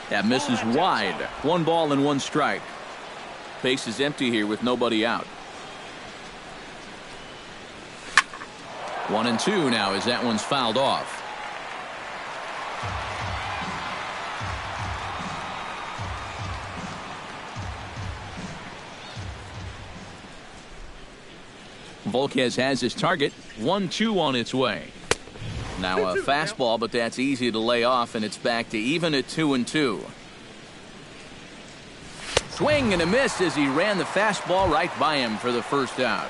That misses wide. 1 ball and 1 strike. Base is empty here with nobody out. 1-2 now as that one's fouled off. Volquez has his target. 1-2 on its way. Now a fastball, but that's easy to lay off, and it's back to even at 2-2. Swing and a miss as he ran the fastball right by him for the first out.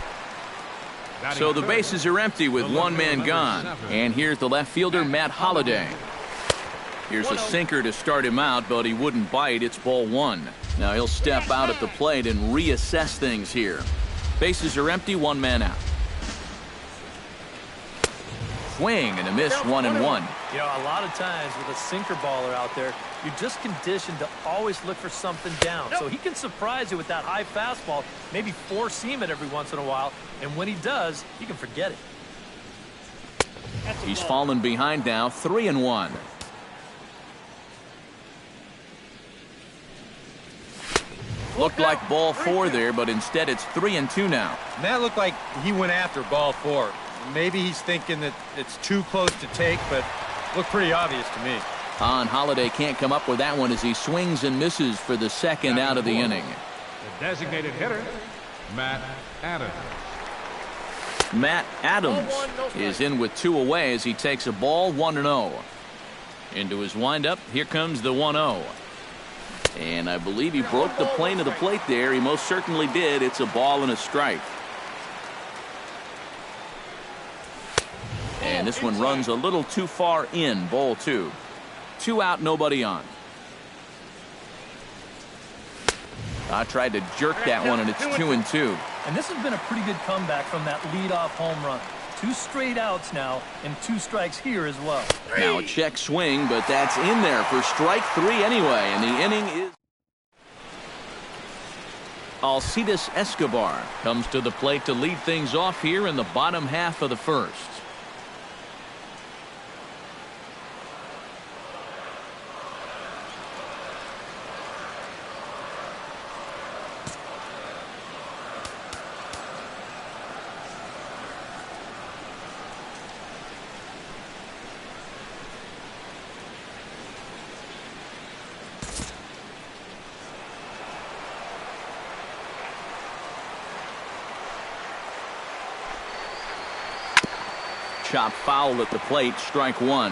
So the bases are empty with 1 man gone. And here's the left fielder, Matt Holliday. Here's a sinker to start him out, but he wouldn't bite. It's ball 1. Now he'll step out at the plate and reassess things here. Bases are empty, 1 man out. Swing and a miss, 1-1. You know, a lot of times with a sinker baller out there, you're just conditioned to always look for something down. So he can surprise you with that high fastball, maybe four-seam it every once in a while, and when he does, you can forget it. He's fallen behind now, 3-1. Looked like ball 4 there, but instead it's 3-2 now. And that looked like he went after ball 4. Maybe he's thinking that it's too close to take, but looked pretty obvious to me. Holliday can't come up with that one as he swings and misses for the second out of the inning. The designated hitter, Matt Adams. Matt Adams is in with 2 away as he takes a ball, 1-0. Into his windup, here comes the 1-0. And I believe he broke the plane of the plate there. He most certainly did. It's a ball and a strike. And this one runs a little too far in, ball 2. 2 out, nobody on. I tried to jerk that one, and it's 2-2. And this has been a pretty good comeback from that leadoff home run. 2 straight outs now, and 2 strikes here as well. Now a check swing, but that's in there for strike 3 anyway, and the inning is... Alcides Escobar comes to the plate to lead things off here in the bottom half of the first. Chop foul at the plate, strike 1.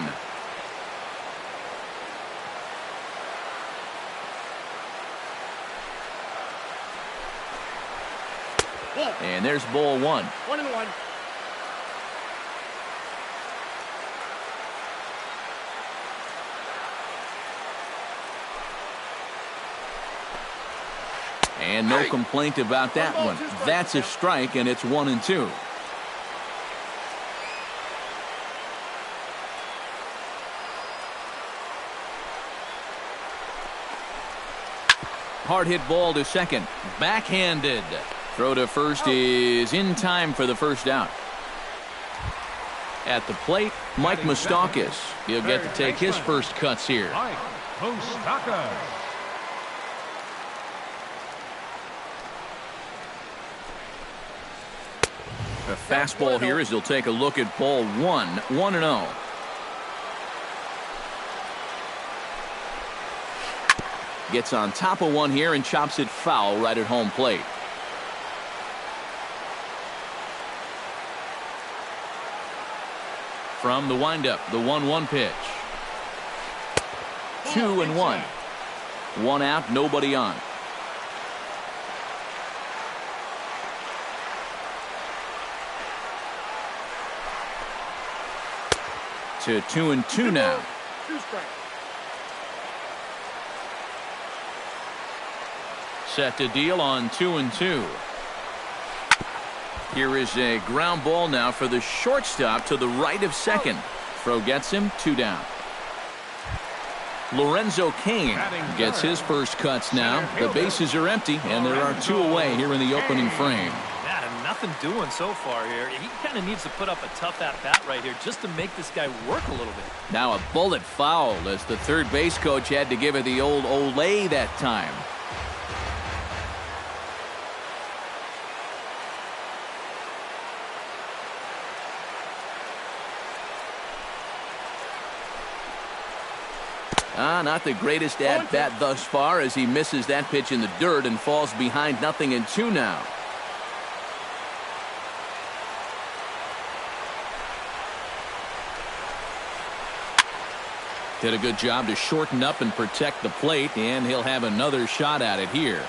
And there's ball 1. 1-1. And no complaint about that one. That's a strike, and it's 1-2. Hard hit ball to second. Backhanded. Throw to first is in time for the first out. At the plate, Mike Moustakas. He'll get to take his first cuts here. Mike Moustakas. A fastball here as he'll take a look at ball 1. 1-0. Gets on top of one here and chops it foul right at home plate. From the windup, the 1-1 pitch. 2-1. 1 out, nobody on. To 2-2 now. 2 strikes. Set to deal on 2-2. Here is a ground ball now for the shortstop to the right of second. Throw gets him, 2 down. Lorenzo Cain gets his first cuts now. The bases are empty, and there are 2 away here in the opening frame. Yeah, nothing doing so far here. He kind of needs to put up a tough at-bat right here just to make this guy work a little bit. Now a bullet foul as the third base coach had to give it the old Olay that time. Not the greatest at-bat thus far as he misses that pitch in the dirt and falls behind 0-2 now. Did a good job to shorten up and protect the plate, and he'll have another shot at it here.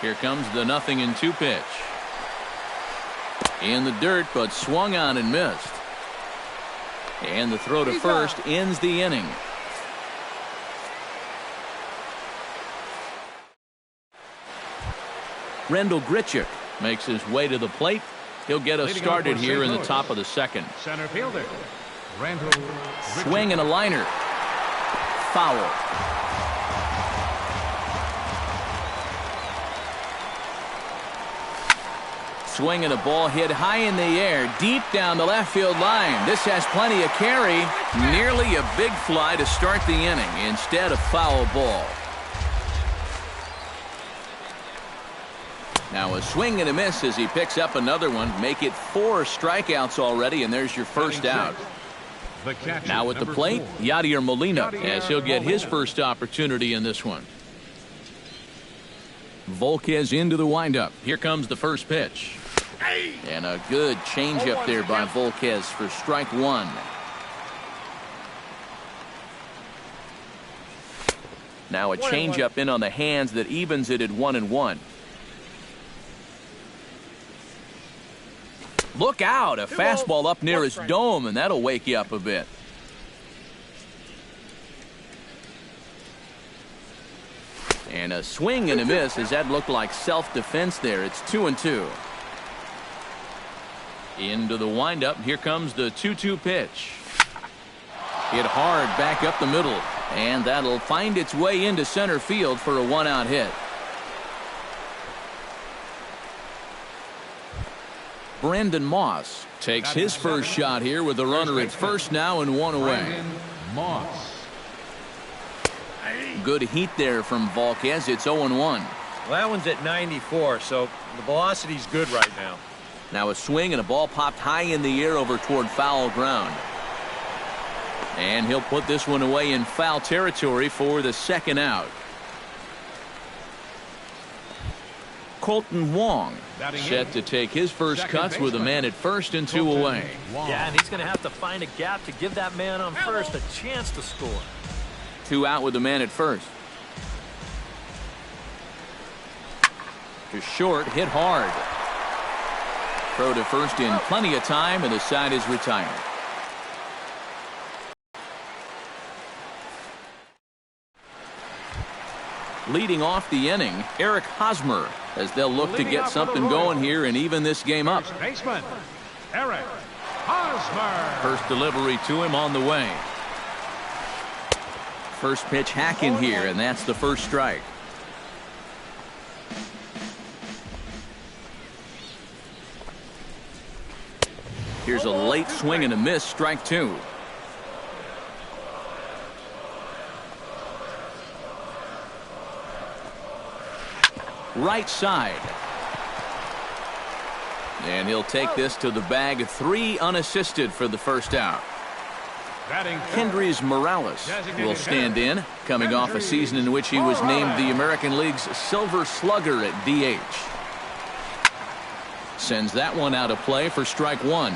Here comes the 0-2 pitch. In the dirt, but swung on and missed. And the throw to first ends the inning. Rendell Grichuk makes his way to the plate. He'll get us started here in the top of the second. Center fielder, Rendell Grichuk. Swing and a liner. Foul. Swing and a ball hit high in the air, deep down the left field line. This has plenty of carry. Nearly a big fly to start the inning. Instead, a foul ball. Now a swing and a miss as he picks up another one. Make it 4 strikeouts already, and there's your first out. Now at the plate, Yadier Molina, as he'll get his first opportunity in this one. Volquez into the windup. Here comes the first pitch. And a good changeup there by Volquez for strike 1. Now a changeup in on the hands that evens it at 1-1. Look out, a fastball up near his dome, and that'll wake you up a bit. And a swing and a miss as that looked like self-defense there. It's 2-2. Into the windup. Here comes the 2-2 pitch. Hit hard back up the middle. And that'll find its way into center field for a 1-out hit. Brandon Moss takes his first shot here with a runner at first now and 1 away. Moss. Good heat there from Volquez. It's 0-1. Well, that one's at 94, so the velocity's good right now. Now a swing and a ball popped high in the air over toward foul ground. And he'll put this one away in foul territory for the second out. Colton Wong set to take his first cuts with a man at first and 2 away. Yeah, and he's going to have to find a gap to give that man on first a chance to score. 2 out with the man at first. To short, hit hard. Throw to first in plenty of time, and the side is retired. Leading off the inning, Eric Hosmer, as they'll look to get something going here and even this game up. Baseman, Eric Hosmer. First delivery to him on the way. First pitch hack in here, and that's the first strike. Here's a late swing and a miss, strike 2. Right side. And he'll take this to the bag. 3 unassisted for the first out. Kendrys Morales will stand in, coming off a season in which he was named the American League's Silver Slugger at DH. Sends that one out of play for strike 1.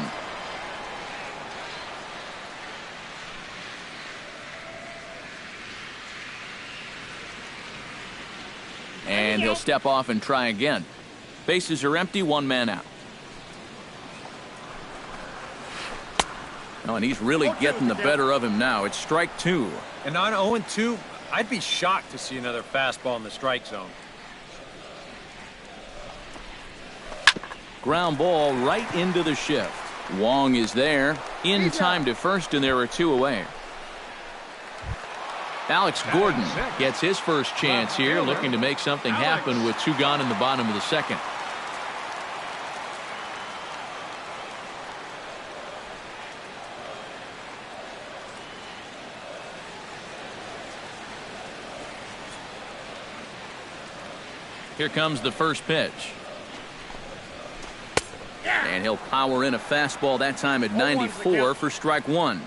And he'll step off and try again. Bases are empty, 1 man out. Oh, and he's really getting the better of him now. It's strike 2. And on 0-2, I'd be shocked to see another fastball in the strike zone. Ground ball right into the shift. Wong is there, in time to first, and there are 2 away. Alex Gordon gets his first chance here, looking to make something happen with 2 gone in the bottom of the second. Here comes the first pitch. And he'll power in a fastball, that time at 94 for strike 1.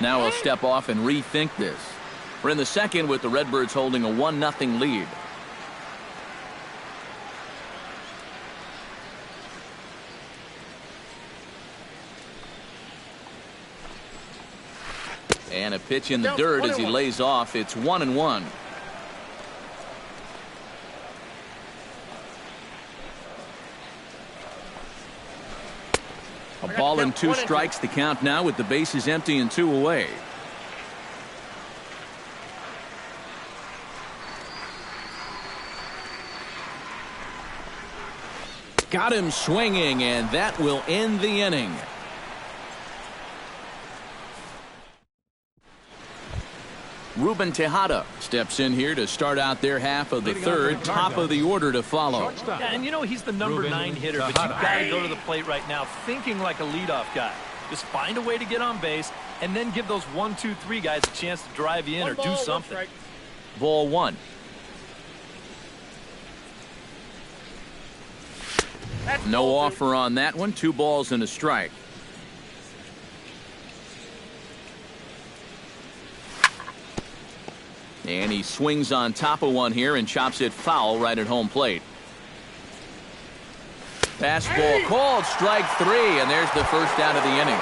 Now he'll step off and rethink this. We're in the second with the Redbirds holding a 1-0 lead. And a pitch in the dirt as he lays off. It's 1-1. A ball and 2 strikes, the count now with the bases empty and 2 away. Got him swinging, and that will end the inning. Ruben Tejada steps in here to start out their half of the third. Top of the order to follow. Yeah, and you know he's the number 9 hitter, but you've got to go to the plate right now thinking like a leadoff guy. Just find a way to get on base and then give those 1, 2, 3 guys a chance to drive you in or do something. Ball 1. No offer on that one. 2 balls and a strike. And he swings on top of one here and chops it foul right at home plate. Fastball called, strike 3, and there's the first out of the inning.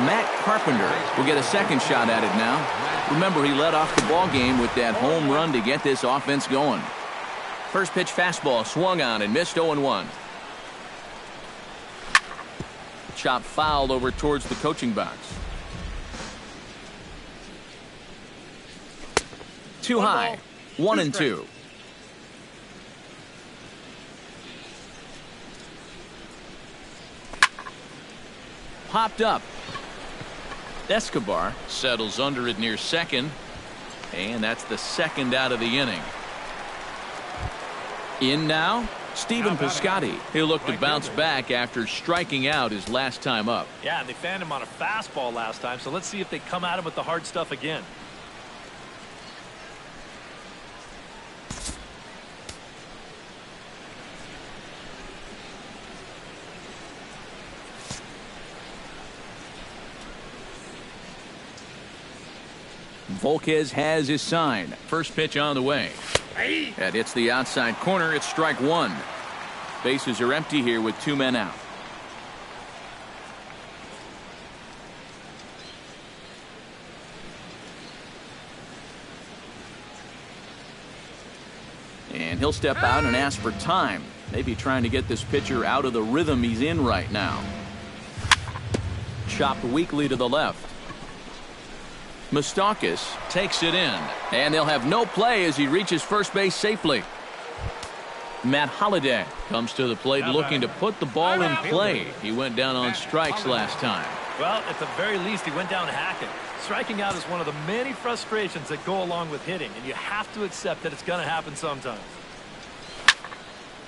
Matt Carpenter will get a second shot at it now. Remember, he led off the ball game with that home run to get this offense going. First pitch fastball swung on and missed 0-1. Chop fouled over towards the coaching box. Too high. 1-2. Popped up. Escobar settles under it near second. And that's the second out of the inning. In now, Stephen Piscotty. He'll look to bounce back after striking out his last time up. Yeah, they fanned him on a fastball last time, so let's see if they come at him with the hard stuff again. Volquez has his sign. First pitch on the way. That hits the outside corner. It's strike 1. Bases are empty here with 2 men out. And he'll step out and ask for time. Maybe trying to get this pitcher out of the rhythm he's in right now. Chopped weakly to the left. Moustakas takes it in, and they'll have no play as he reaches first base safely. Matt Holliday comes to the plate looking to put the ball in play. He went down on strikes last time. Well, at the very least, he went down hacking. Striking out is one of the many frustrations that go along with hitting, and you have to accept that it's going to happen sometimes.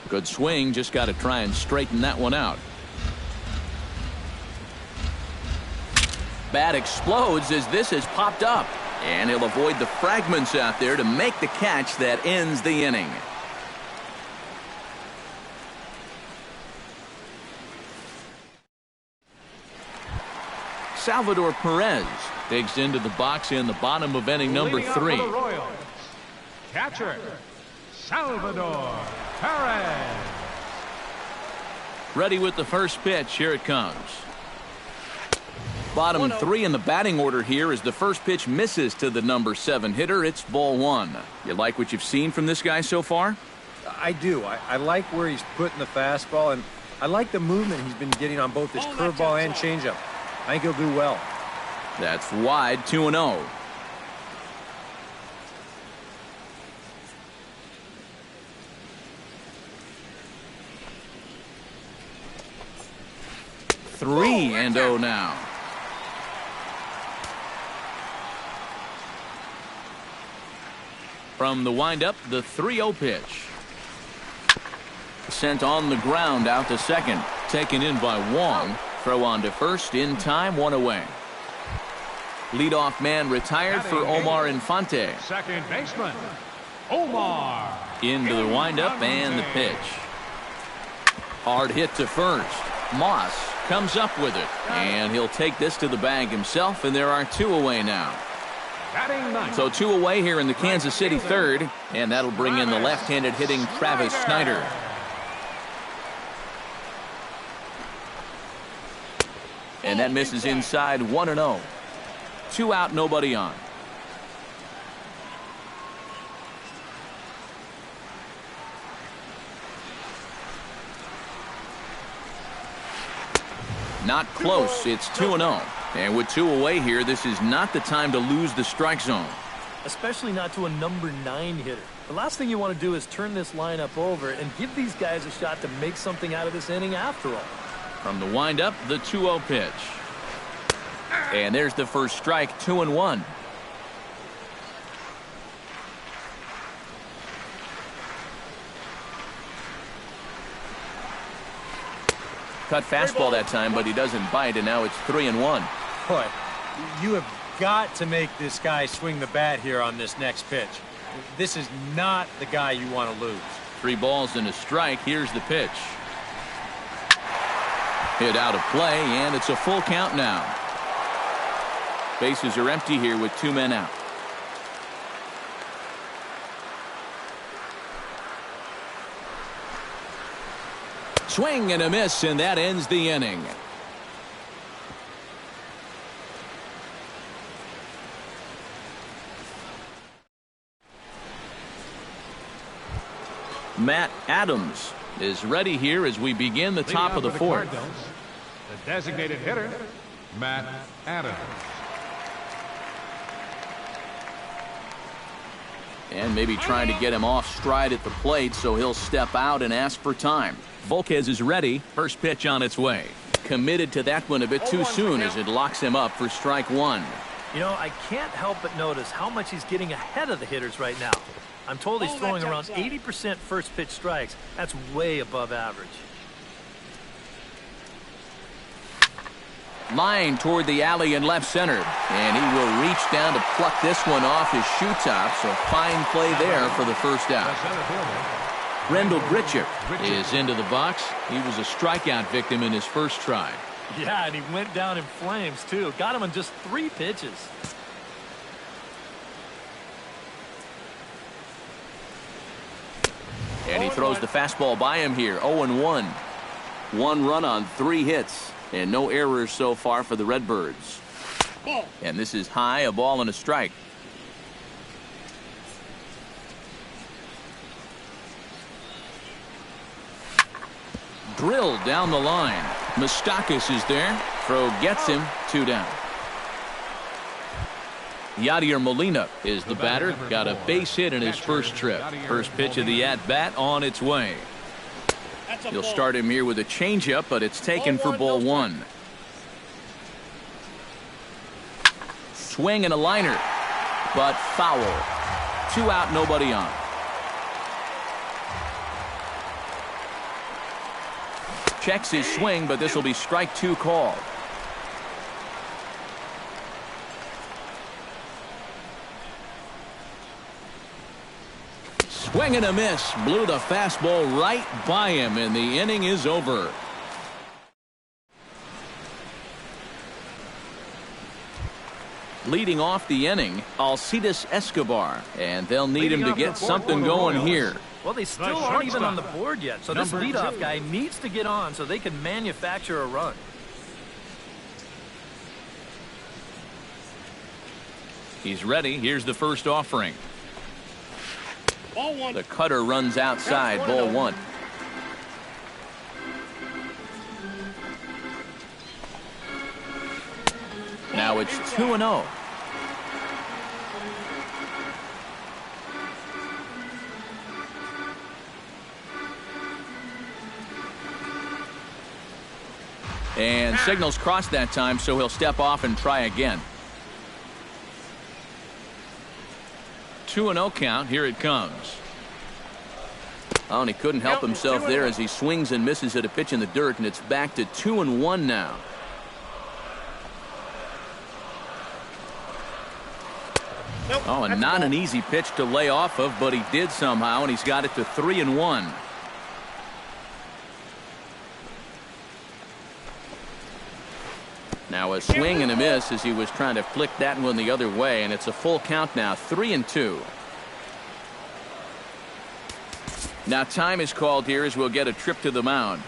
Good swing, just got to try and straighten that one out. Bat explodes as this has popped up, and he'll avoid the fragments out there to make the catch that ends the inning. Salvador Perez digs into the box in the bottom of inning number 3. Catcher, Salvador Perez. Ready with the first pitch. Here it comes. Bottom 3 in the batting order here as the first pitch misses to the number 7 hitter. It's ball 1. You like what you've seen from this guy so far? I do. I like where he's putting the fastball, and I like the movement he's been getting on both his curveball and changeup. I think he'll do well. That's wide. 2-0. 3-0 now. From the windup, the 3-0 pitch. Sent on the ground out to second. Taken in by Wong. Throw on to first in time, 1 away. Leadoff man retired for Omar Infante. Second baseman, Omar. Into the windup and the pitch. Hard hit to first. Moss comes up with it. And he'll take this to the bag himself, and there are 2 away now. So 2 away here in the Kansas City third, and that'll bring in the left-handed hitting Travis Snyder. And that misses inside, 1-0. 2 out, nobody on. Not close. It's 2-0. And with 2 away here, this is not the time to lose the strike zone. Especially not to a number 9 hitter. The last thing you want to do is turn this lineup over and give these guys a shot to make something out of this inning after all. From the windup, the 2-0 pitch. And there's the first strike, 2-1. Cut fastball that time, but he doesn't bite, and now it's 3-1. Boy, you have got to make this guy swing the bat here on this next pitch. This is not the guy you want to lose. 3 balls and a strike. Here's the pitch. Hit out of play, and it's a full count now. Bases are empty here with 2 men out. Swing and a miss, and that ends the inning. Matt Adams is ready here as we begin the top of the fourth. The designated hitter, Matt Adams. And maybe trying to get him off stride at the plate, so he'll step out and ask for time. Volquez is ready. First pitch on its way. Committed to that one a bit too soon as it locks him up for strike 1. You know, I can't help but notice how much he's getting ahead of the hitters right now. I'm told he's throwing around 80% first pitch strikes. That's way above average. Line toward the alley in left center. And he will reach down to pluck this one off his shoe top. So fine play there for the first out. Rendell Grichuk is into the box. He was a strikeout victim in his first try. Yeah, and he went down in flames, too. Got him on just 3 pitches. And he throws the fastball by him here. 0-1. 1 run on 3 hits. And no errors so far for the Redbirds. And this is high, a ball and a strike. Drilled down the line. Moustakas is there. Throw gets him. 2 down. Yadier Molina is the batter. Got a base hit in his first trip. First pitch of the at-bat on its way. You'll start him here with a changeup, but it's taken for ball 1. Swing and a liner, but foul. 2 out, nobody on. Checks his swing, but this will be strike 2 called. Swing and a miss. Blew the fastball right by him, and the inning is over. Leading off the inning, Alcides Escobar, and they'll need him to get something going here. Well, they still aren't even on the board yet, so this leadoff guy needs to get on so they can manufacture a run. He's ready. Here's the first offering. The cutter runs outside, ball 1. Now it's 2-0. And signals crossed that time, so he'll step off and try again. 2-0 count. Here it comes. Oh, and he couldn't help himself there as he swings and misses at a pitch in the dirt, and it's back to 2-1 now. Oh, and not an easy pitch to lay off of, but he did somehow, and he's got it to 3-1. Now a swing and a miss as he was trying to flick that one the other way, and it's a full count now, 3-2. Now time is called here as we'll get a trip to the mound.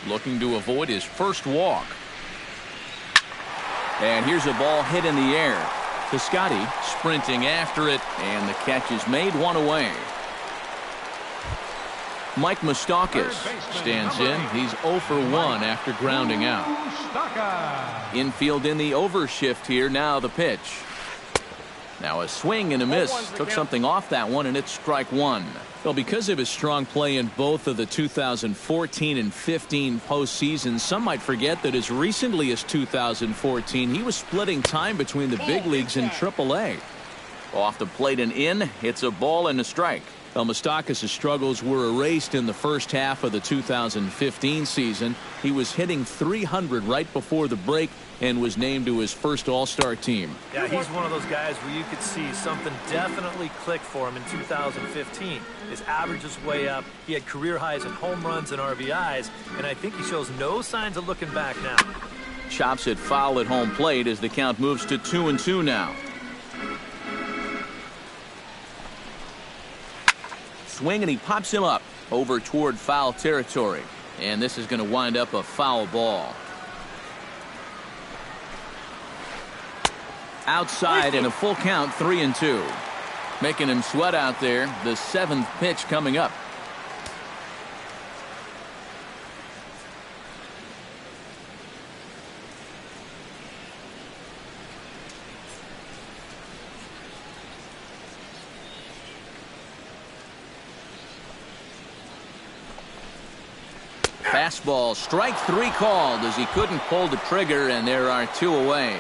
Looking to avoid his first walk. And here's a ball hit in the air. Piscotty sprinting after it, and the catch is made, one away. Mike Moustakas stands in. He's 0 for 1 after grounding out. Infield in the overshift here. Now the pitch. Now a swing and a miss. Took something off that one, and it's strike one. Well, because of his strong play in both of the 2014 and 15 postseasons, some might forget that as recently as 2014, he was splitting time between the big leagues and AAA. Off the plate and in, it's a ball and a strike. Well, Moustakas' struggles were erased in the first half of the 2015 season. He was hitting .300 right before the break and was named to his first All-Star team. Yeah, he's one of those guys where you could see something definitely click for him in 2015. His average is way up. He had career highs in home runs and RBIs, and I think he shows no signs of looking back now. Chops it foul at home plate as the count moves to 2-2 now. Swing, and he pops him up over toward foul territory, and this is going to wind up a foul ball. Outside and a full count, 3-2. Making him sweat out there. The 7th pitch coming up. Fastball, strike 3 called as he couldn't pull the trigger, and there are 2 away.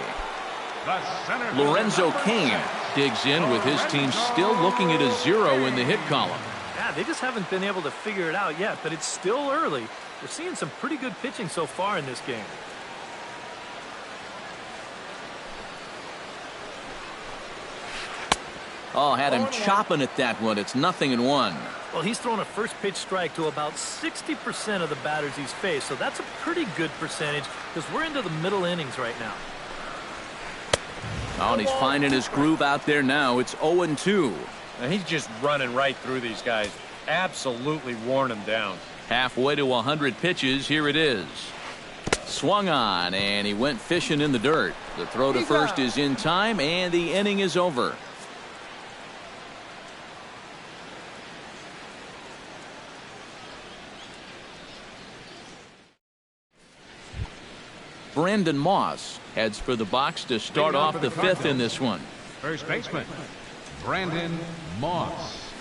Lorenzo Cain digs in with his team still looking at a 0 in the hit column. Yeah, they just haven't been able to figure it out yet, but it's still early. We're seeing some pretty good pitching so far in this game. Oh, had him chopping at that one. It's 0-1. Well, he's thrown a first pitch strike to about 60% of the batters he's faced, so that's a pretty good percentage because we're into the middle innings right now. Oh, and he's finding his groove out there now. It's 0-2. And he's just running right through these guys. Absolutely worn them down. Halfway to 100 pitches. Here it is. Swung on, and he went fishing in the dirt. The throw to first is in time, and the inning is over. Brandon Moss heads for the box to start off the 5th in this one. First baseman, Brandon Moss.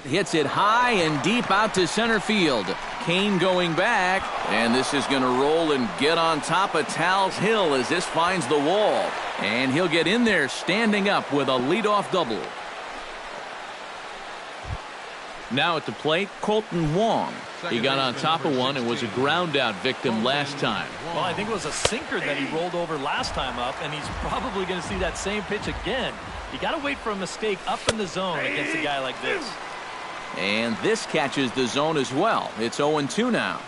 Hits it high and deep out to center field. Cain going back, and this is going to roll and get on top of Tal's Hill as this finds the wall. And he'll get in there standing up with a leadoff double. Now at the plate, Colton Wong. He got on top of one and was a ground out victim last time. Well, I think it was a sinker that he rolled over last time up, and he's probably going to see that same pitch again. You got to wait for a mistake up in the zone against a guy like this. And this catches the zone as well. It's 0-2 now.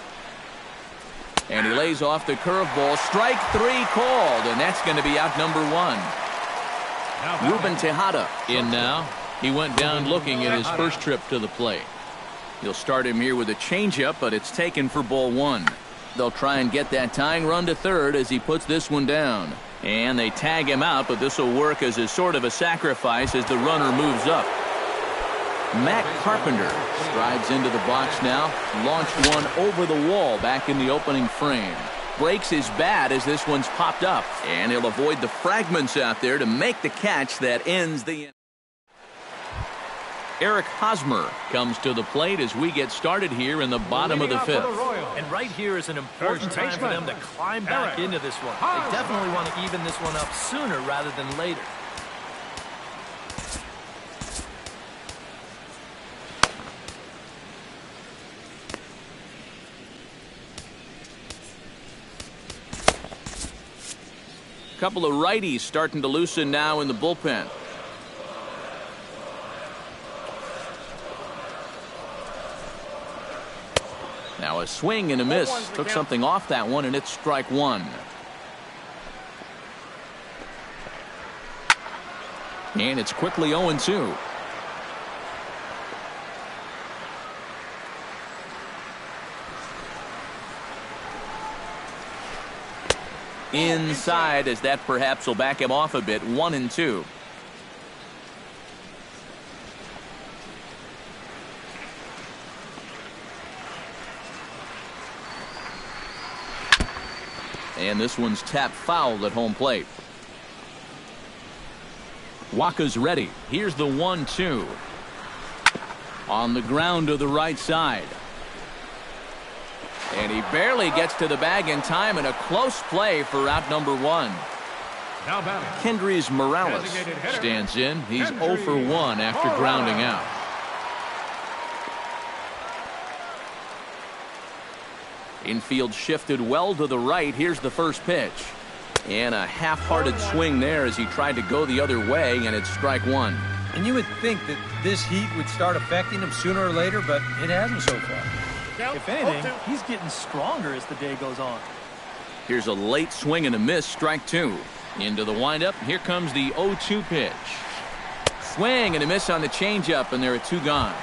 And he lays off the curveball. Strike 3 called, and that's going to be out number 1. Ruben Tejada in now. He went down looking at his first trip to the plate. He'll start him here with a changeup, but it's taken for ball 1. They'll try and get that tying run to third as he puts this one down. And they tag him out, but this will work as a sort of a sacrifice as the runner moves up. Matt Carpenter strides into the box now. Launched one over the wall back in the opening frame. Breaks his bat as this one's popped up. And he'll avoid the fragments out there to make the catch that ends the inning. Eric Hosmer comes to the plate as we get started here in the bottom of the fifth. And right here is an important time for them to climb back into this one. They definitely want to even this one up sooner rather than later. Couple of righties starting to loosen now in the bullpen. Now a swing and a miss. Took something off that one, and it's strike one. And it's quickly 0-2. Inside, as that perhaps will back him off a bit. 1-2. And this one's tapped foul at home plate. Waka's ready. Here's the 1-2. On the ground to the right side. And he barely gets to the bag in time, and a close play for out number one. Now batting. Kendrys Morales stands in. He's 0 for 1 after grounding out. Infield shifted well to the right. Here's the first pitch. And a half-hearted swing there as he tried to go the other way, and it's strike one. And you would think that this heat would start affecting him sooner or later, but it hasn't so far. If anything, he's getting stronger as the day goes on. Here's a late swing and a miss, strike two. Into the windup, here comes the 0-2 pitch. Swing and a miss on the changeup, and there are two gone.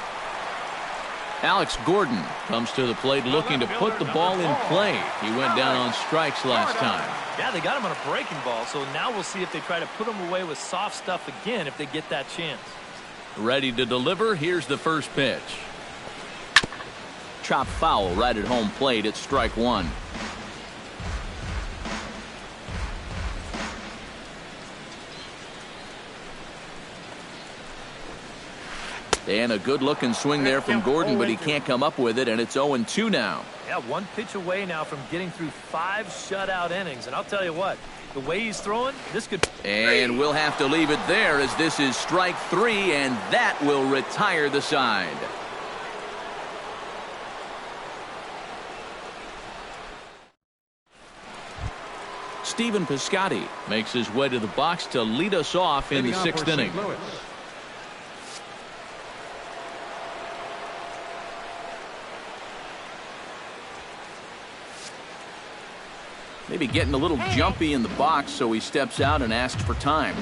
Alex Gordon comes to the plate looking to put the ball in play. He went down on strikes last time. Yeah, they got him on a breaking ball, so now we'll see if they try to put him away with soft stuff again if they get that chance. Ready to deliver, here's the first pitch. Chop foul right at home plate. It's strike one. And a good-looking swing there from Gordon, but he can't come up with it, and it's 0-2 now. Yeah, one pitch away now from getting through 5 shutout innings. And I'll tell you what, the way he's throwing, this could... And we'll have to leave it there as this is strike three, and that will retire the side. Stephen Piscotty makes his way to the box to lead us off in the 6th inning. Maybe getting a little jumpy in the box, so he steps out and asks for time.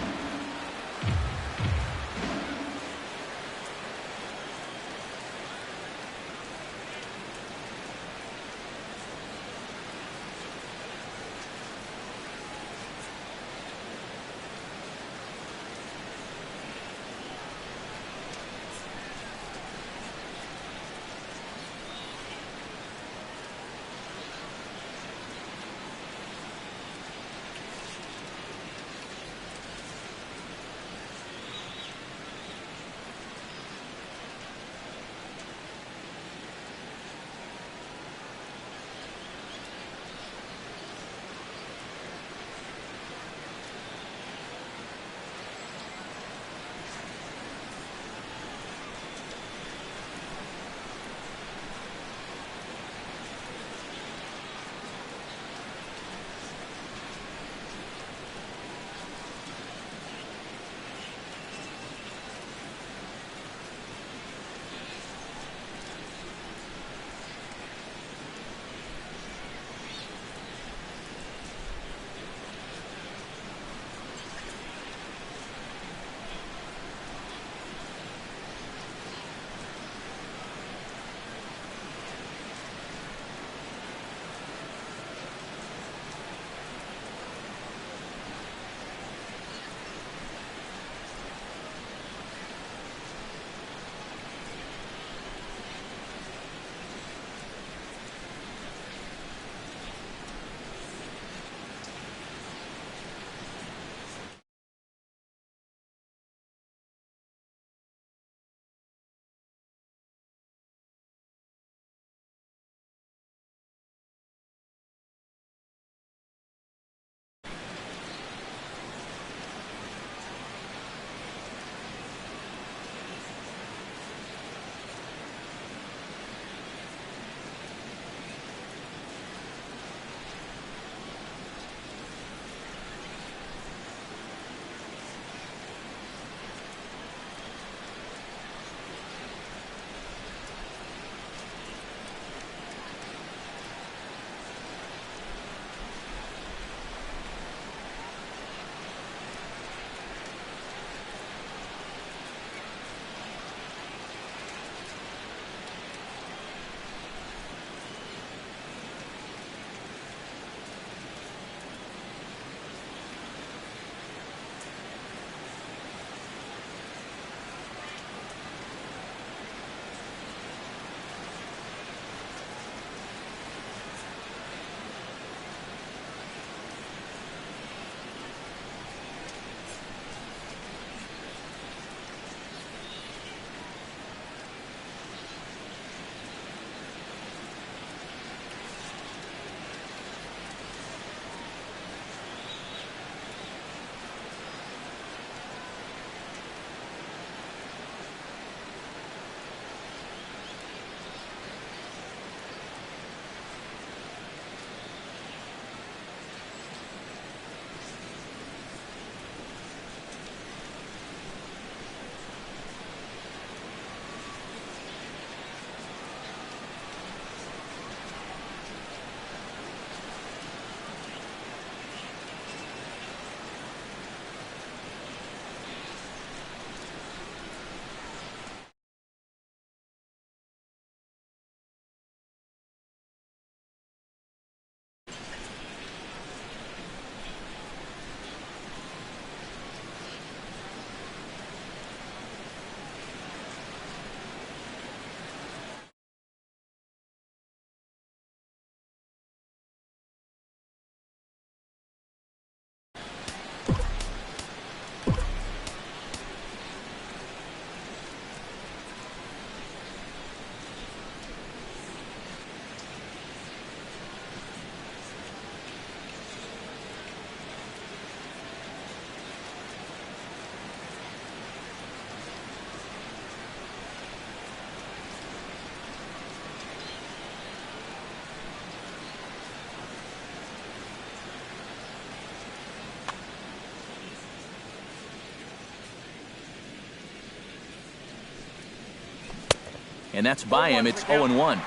and that's by him. It's 0-1.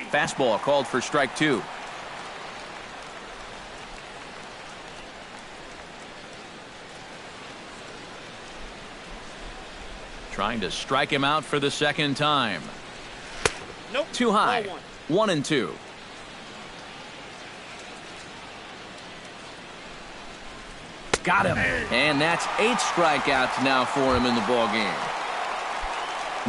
Fastball called for strike 2. Trying to strike him out for the second time. Nope. Too high. 1-2. Got him. And that's 8 strikeouts now for him in the ball game.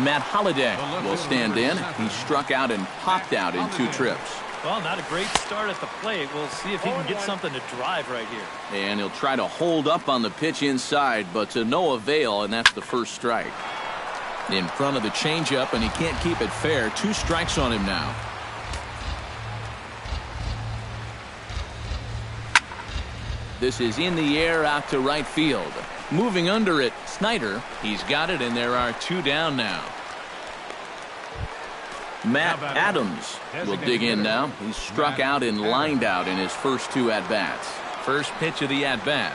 Matt Holliday will stand in. He struck out and popped out in 2 trips. Well, not a great start at the plate. We'll see if he can get something to drive right here. And he'll try to hold up on the pitch inside, but to no avail, and that's the first strike. In front of the changeup, and he can't keep it fair. 2 strikes on him now. This is in the air out to right field. Moving under it, Snyder. He's got it, and there are 2 down now. Matt Adams will dig in now. He's struck out and lined out in his first 2 at-bats. First pitch of the at-bat.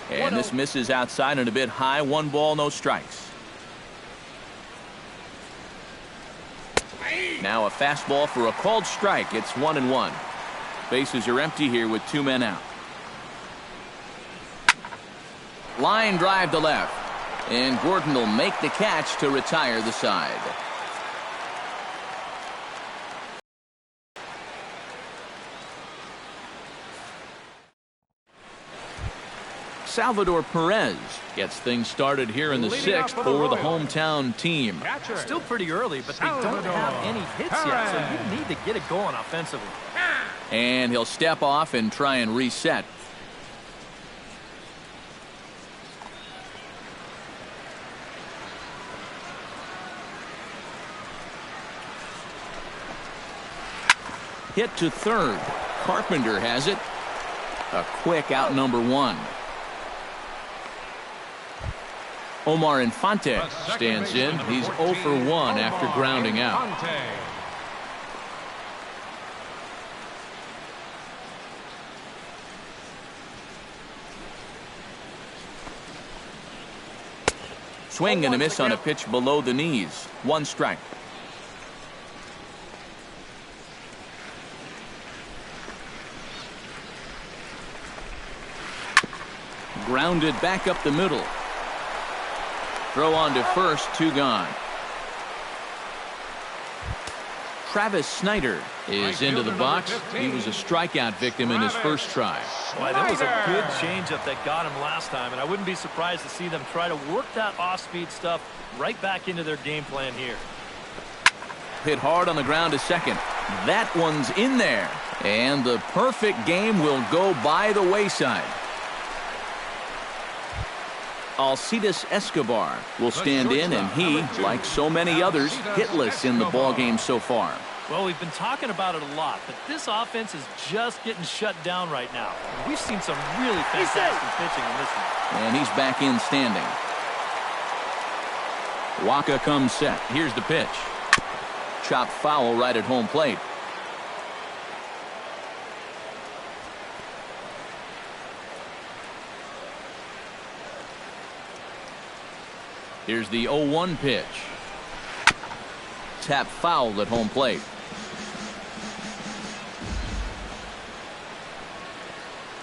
And this misses outside and a bit high. 1 ball, no strikes. Now a fastball for a called strike. It's 1-1. Bases are empty here with 2 men out. Line drive to left. And Gordon will make the catch to retire the side. Salvador Perez gets things started here in the 6th for the hometown team. Still pretty early, but they don't have any hits yet, so you need to get it going offensively. And he'll step off and try and reset. Hit to third. Carpenter has it. A quick out number 1. Omar Infante stands in. He's 0 for 1 after grounding out. Swing and a miss on a pitch below the knees. 1 strike. Grounded back up the middle. Throw on to first, 2 gone. Travis Snyder is into the box. He was a strikeout victim in his first try. Boy, that was a good changeup that got him last time, and I wouldn't be surprised to see them try to work that off-speed stuff right back into their game plan here. Hit hard on the ground to second. That one's in there. And the perfect game will go by the wayside. Alcides Escobar will stand in, and he, like so many others, hitless in the ballgame so far. Well, we've been talking about it a lot, but this offense is just getting shut down right now. We've seen some really fantastic pitching in this one. And he's back in standing. Waka comes set. Here's the pitch. Chopped foul right at home plate. Here's the 0-1 pitch. Tap foul at home plate.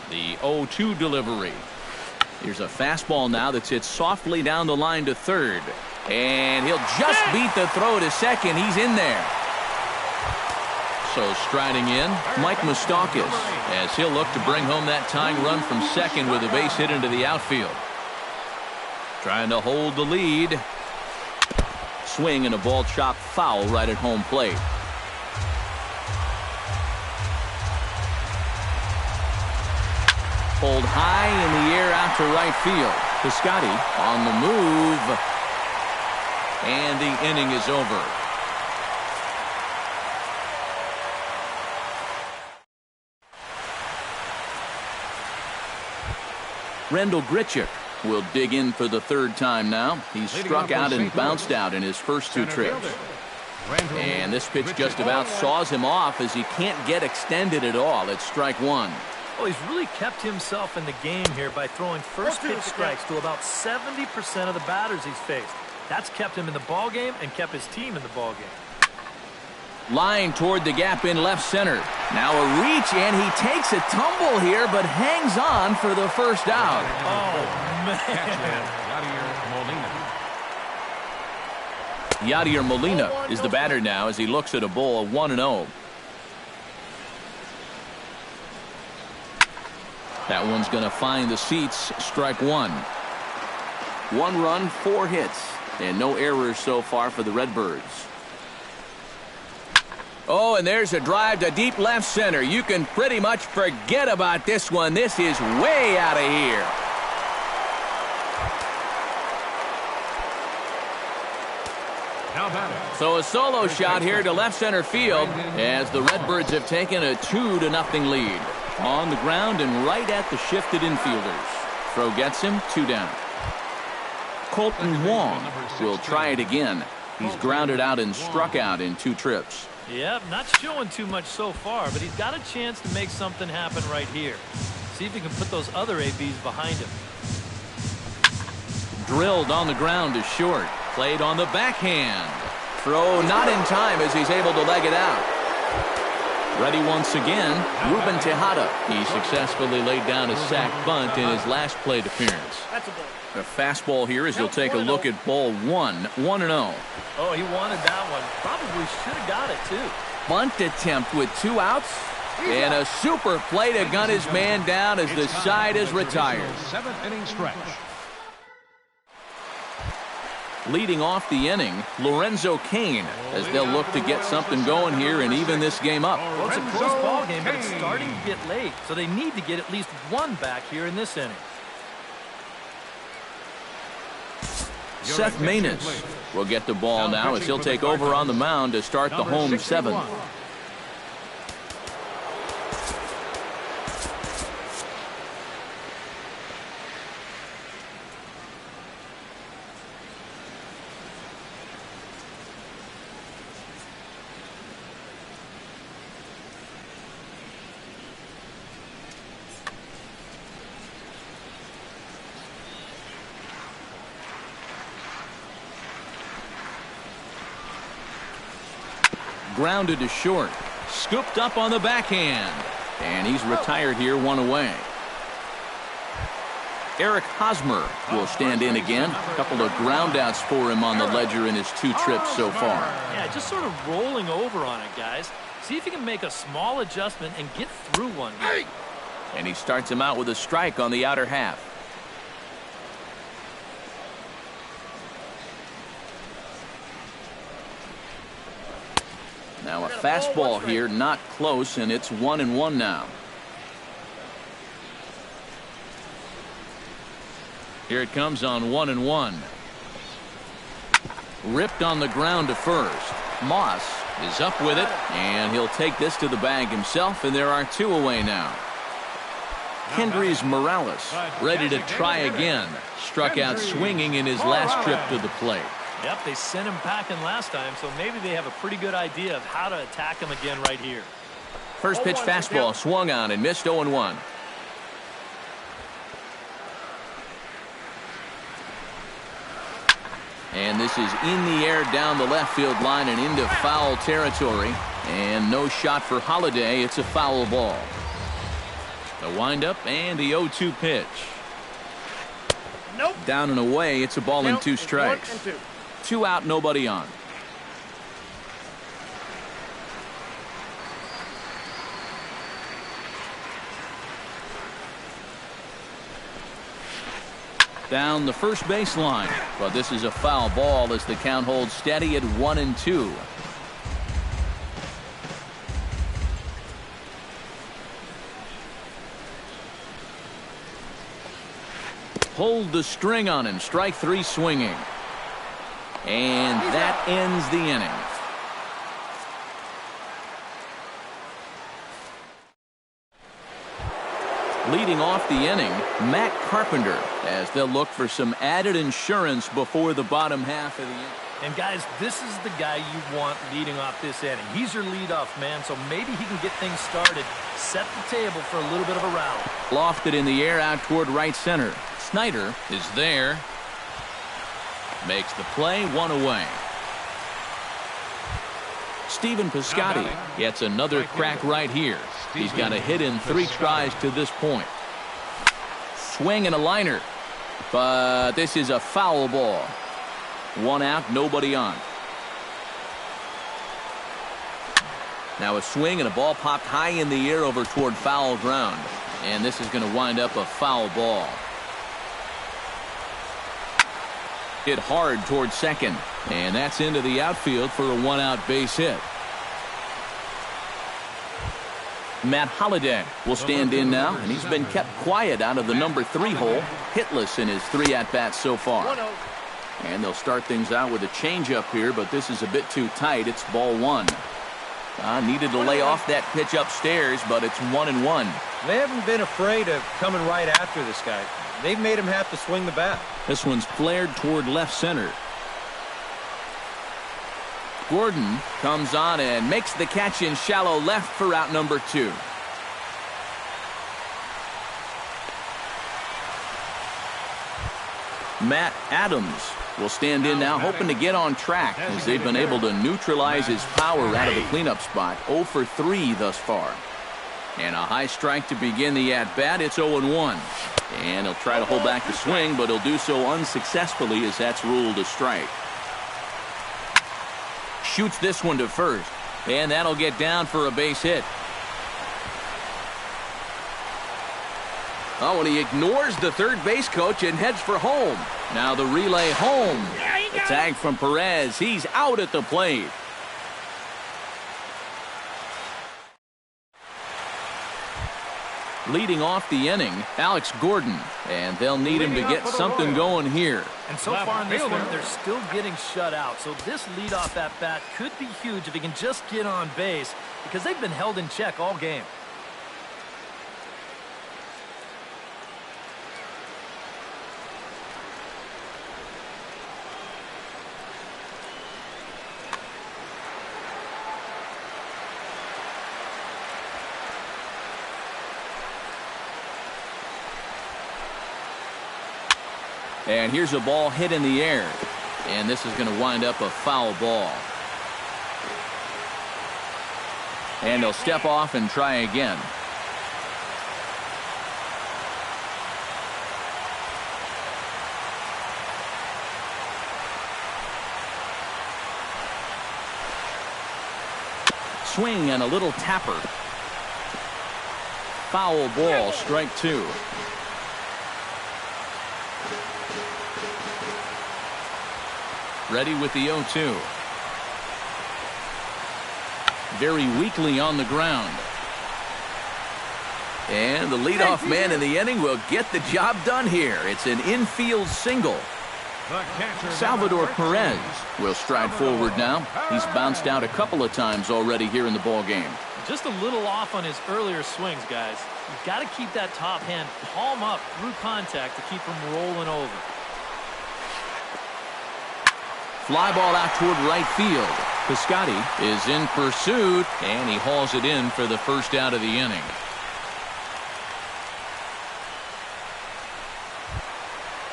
The 0-2 delivery. Here's a fastball now that's hit softly down the line to third. And he'll just beat the throw to second. He's in there. So striding in, Mike Moustakas, as he'll look to bring home that tying run from second with a base hit into the outfield. Trying to hold the lead. Swing and a ball chopped foul right at home plate. Pulled high in the air out to right field. Piscotty on the move. And the inning is over. Rendell Grichuk will dig in for the 3rd time now. He's struck out and bounced out in his first 2 trips. And this pitch just about saws him off as he can't get extended at all. It's strike 1. Well, he's really kept himself in the game here by throwing first pitch strikes to about 70% of the batters he's faced. That's kept him in the ball game and kept his team in the ball game. Line toward the gap in left center. Now a reach, and he takes a tumble here, but hangs on for the first out. Oh, man. Yadier Molina is the batter now as he looks at a ball of 1-0. That one's going to find the seats. Strike one. 1 run, 4 hits, and no errors so far for the Redbirds. Oh, and there's a drive to deep left center. You can pretty much forget about this one. This is way out of here. So a solo shot here to left center field as the Redbirds have taken a 2-0 lead. On the ground and right at the shifted infielders. Throw gets him, 2 down. Colton Wong will try it again. He's grounded out and struck out in 2 trips. Yep, not showing too much so far, but he's got a chance to make something happen right here. See if he can put those other ABs behind him. Drilled on the ground to short. Played on the backhand. Throw not in time as he's able to leg it out. Ready once again, Ruben Tejada. He successfully laid down a sac bunt in his last plate appearance. A fastball here as he'll take a look at ball 1, 1-0. Oh, he wanted that one. Probably should have got it, too. Bunt attempt with 2 outs. And a super play to gun his man down as the side is retired. 7th inning stretch. Leading off the inning, Lorenzo Cain, as they'll look to get something going here and even this game up. Well, it's a close ball game, but it's starting to get late, so they need to get at least 1 back here in this inning. Seth Maness will get the ball now as he'll take over on the mound to start the home 7th. Grounded to short. Scooped up on the backhand. And he's retired here, 1 away. Eric Hosmer will stand in again. A couple of groundouts for him on the ledger in his 2 trips so far. Yeah, just sort of rolling over on it, guys. See if he can make a small adjustment and get through one. And he starts him out with a strike on the outer half. Now a fastball here, not close, and it's 1-1 now. Here it comes on 1-1. Ripped on the ground to first. Moss is up with it, and he'll take this to the bag himself, and there are 2 away now. Kendrys Morales ready to try again. Struck out swinging in his last trip to the plate. Yep, they sent him packing last time, so maybe they have a pretty good idea of how to attack him again right here. First pitch fastball swung on and missed 0-1. And this is in the air down the left field line and into foul territory. And no shot for Holiday. It's a foul ball. The windup and the 0-2 pitch. Nope. Down and away. It's a ball and 2 strikes. 2 out, nobody on. Down the first baseline, but this is a foul ball as the count holds steady at 1-2. Pulled the string on him. Strike 3 swinging. And that ends the inning. Leading off the inning, Matt Carpenter, as they'll look for some added insurance before the bottom half of the inning. And, guys, this is the guy you want leading off this inning. He's your leadoff man, so maybe he can get things started, set the table for a little bit of a rally. Lofted in the air out toward right center. Snyder is there. Makes the play, one away. Stephen Piscotty gets another crack right here. He's got a hit in 3 tries to this point. Swing and a liner. But this is a foul ball. 1 out, nobody on. Now a swing and a ball popped high in the air over toward foul ground. And this is going to wind up a foul ball. Hit hard toward second. And that's into the outfield for a 1-out base hit. Matt Holliday will stand in now, and he's been kept quiet out of the number 3 hole, hitless in his 3 at-bats so far. And they'll start things out with a changeup here, but this is a bit too tight. It's ball 1. Needed to lay off that pitch upstairs, but it's 1-1. They haven't been afraid of coming right after this guy. They've made him have to swing the bat. This one's flared toward left center. Gordon comes on and makes the catch in shallow left for out number 2. Matt Adams will stand in now, hoping to get on track as they've been able to neutralize his power out of the cleanup spot. 0 for 3 thus far. And a high strike to begin the at-bat. It's 0-1. And he'll try to hold back the swing, but he'll do so unsuccessfully as that's ruled a strike. Shoots this one to first, and that'll get down for a base hit. Oh, and he ignores the third base coach and heads for home. Now the relay home. The tag from Perez. He's out at the plate. Leading off the inning, Alex Gordon, and they'll need him to get something going here. And so far in this one, they're still getting shut out. So this leadoff at bat could be huge if he can just get on base, because they've been held in check all game. And here's a ball hit in the air. And this is going to wind up a foul ball. And he'll step off and try again. Swing and a little tapper. Foul ball, strike 2. Ready with the 0-2. Very weakly on the ground. And the leadoff man in the inning will get the job done here. It's an infield single. Salvador Perez will stride forward now. He's bounced out a couple of times already here in the ball game. Just a little off on his earlier swings, guys. You've got to keep that top hand palm up through contact to keep him rolling over. Fly ball out toward right field. Piscotty is in pursuit, and he hauls it in for the first out of the inning.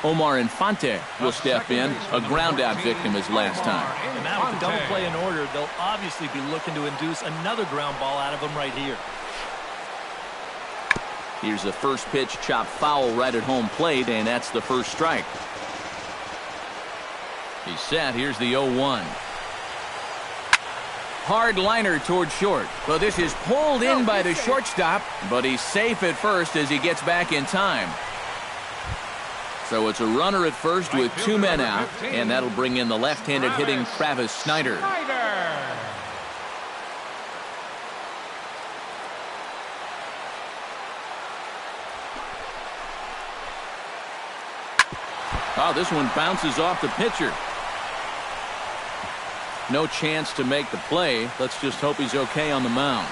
Omar Infante will step in, a ground-out victim as last time. And now with the double play in order, they'll obviously be looking to induce another ground ball out of him right here. Here's the first pitch, chopped foul right at home plate, and that's the first strike. He's set. Here's the 0-1. Hard liner toward short. Well, this is pulled in by the shortstop, but he's safe at first as he gets back in time. So it's a runner at first with 2 men out, and that'll bring in the left-handed hitting Travis Snyder. Oh, this one bounces off the pitcher. No chance to make the play. Let's just hope he's okay on the mound.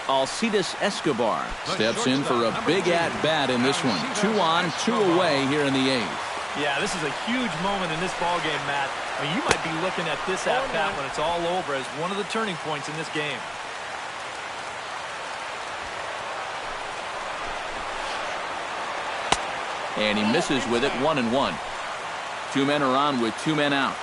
Alcides Escobar steps in for a big at-bat in this one. 2 on, 2 away here in the 8th. Yeah, this is a huge moment in this ball game, Matt. I mean, you might be looking at this at-bat when it's all over as one of the turning points in this game. And he misses with it, 1-1. 2 men are on with 2 men out.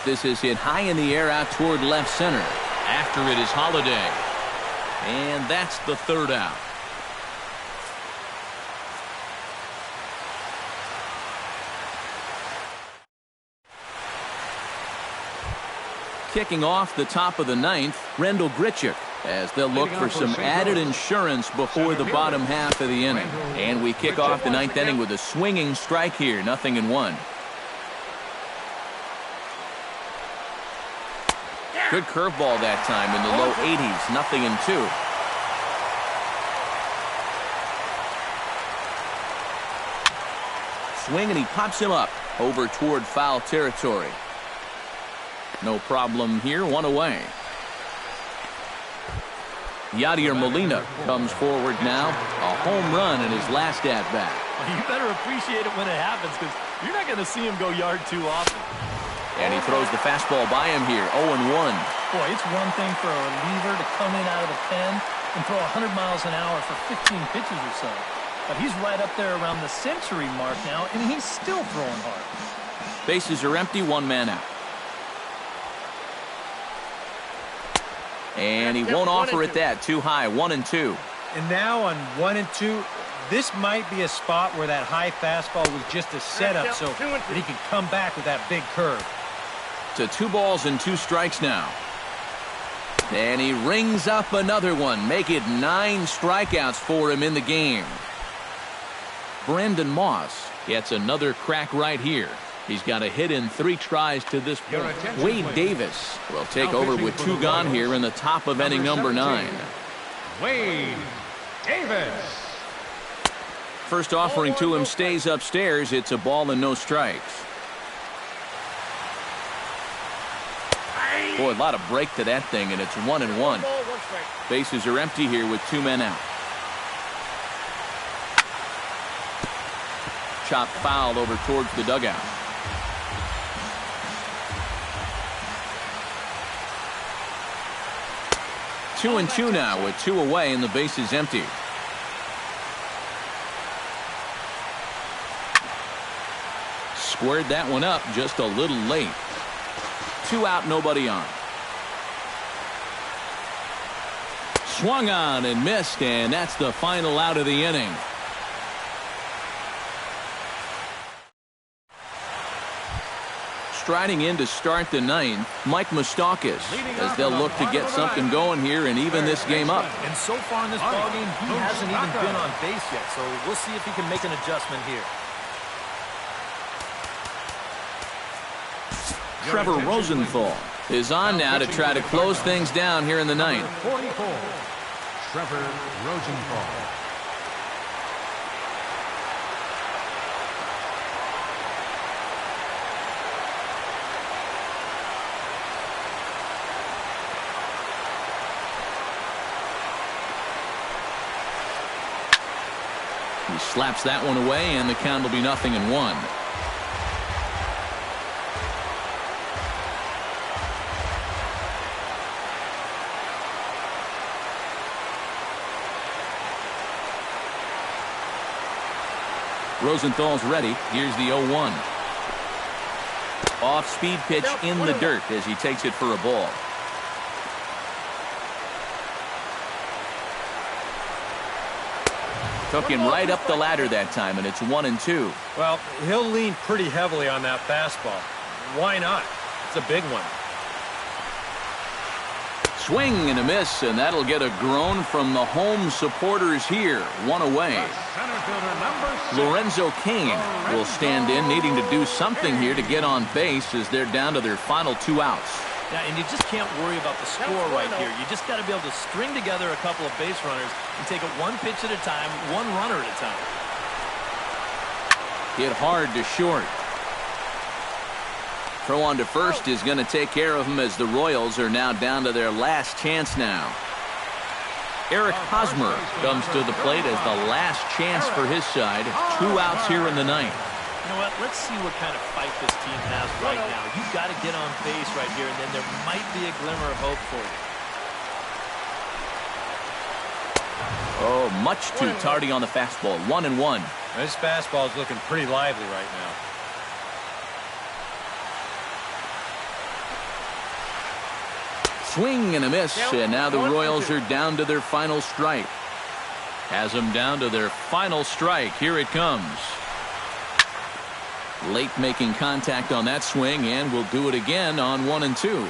This is hit high in the air out toward left center. After it is Holiday. And that's the 3rd out. Kicking off the top of the 9th, Rendell Grichuk, as they'll look for some added insurance before the bottom half of the inning. And we kick off the 9th inning with a swinging strike here, 0-1. Good curveball that time in the low 80s, 0-2. Swing and he pops him up over toward foul territory. No problem here, 1 away. Yadier Molina comes forward now. A home run in his last at-bat. Well, you better appreciate it when it happens because you're not going to see him go yard too often. And he throws the fastball by him here, 0-1. Boy, it's one thing for a reliever to come in out of the pen and throw 100 miles an hour for 15 pitches or so. But he's right up there around the century mark now, and he's still throwing hard. Bases are empty, 1 man out. And he won't offer it that. Too high, 1-2. And now on 1-2, this might be a spot where that high fastball was just a setup so that he can come back with that big curve. To 2 balls and 2 strikes now. And he rings up another one. Make it 9 strikeouts for him in the game. Brandon Moss gets another crack right here. He's got a hit in 3 tries to this point. Wade Davis will take over with 2 gone here in the top of inning number 9. Wade Davis. First offering to him stays upstairs. It's a ball and no strikes. Boy, a lot of break to that thing, and it's 1-1. Bases are empty here with 2 men out. Chopped foul over towards the dugout. Two and 2 now with 2 away and the bases empty. Squared that one up just a little late. 2 out, nobody on. Swung on and missed, and that's the final out of the inning. Striding in to start the 9th, Mike Moustakas, as they'll look to get something going here and even this game up. And so far in this ballgame, he hasn't even been on base yet, so we'll see if he can make an adjustment here. Trevor Rosenthal is on now to try to close things down here in the 9th. 44, Trevor Rosenthal. He slaps that one away, and the count will be 0-1. Rosenthal's ready. Here's the 0-1. Off-speed pitch in the dirt as he takes it for a ball. Took him right up the ladder that time, and it's 1-2. Well, he'll lean pretty heavily on that fastball. Why not? It's a big one. Swing and a miss, and that'll get a groan from the home supporters here. 1 away. Lorenzo Cain will stand in, needing to do something here to get on base as they're down to their final 2 outs. Yeah, and you just can't worry about the score right here. You just got to be able to string together a couple of base runners and take it 1 pitch at a time, 1 runner at a time. Hit hard to short. Throw on to first is going to take care of him as the Royals are now down to their last chance now. Eric Hosmer comes to the plate as the last chance for his side. 2 outs here in the ninth. You know what? Let's see what kind of fight this team has right now. You've got to get on base right here, and then there might be a glimmer of hope for you. Oh, much too tardy on the fastball. 1-1. This fastball is looking pretty lively right now. Swing and a miss, and now the Royals are down to their final strike. Has them down to their final strike. Here it comes. Late making contact on that swing, and will do it again on 1-2.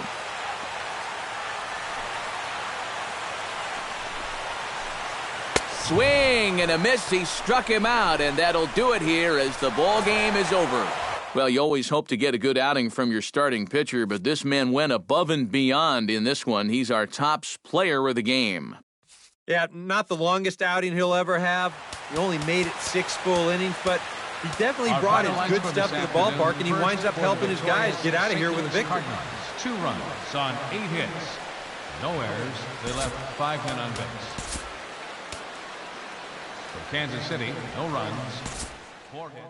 Swing and a miss. He struck him out, and that'll do it here as the ball game is over. Well, you always hope to get a good outing from your starting pitcher, but this man went above and beyond in this one. He's our top player of the game. Yeah, not the longest outing he'll ever have. He only made it 6 full innings, but he definitely brought his good stuff to the ballpark, and he winds up helping his guys get out of here with a victory. 2 runs on 8 hits. No errors. They left 5 men on base. For Kansas City, no runs, 4 hits.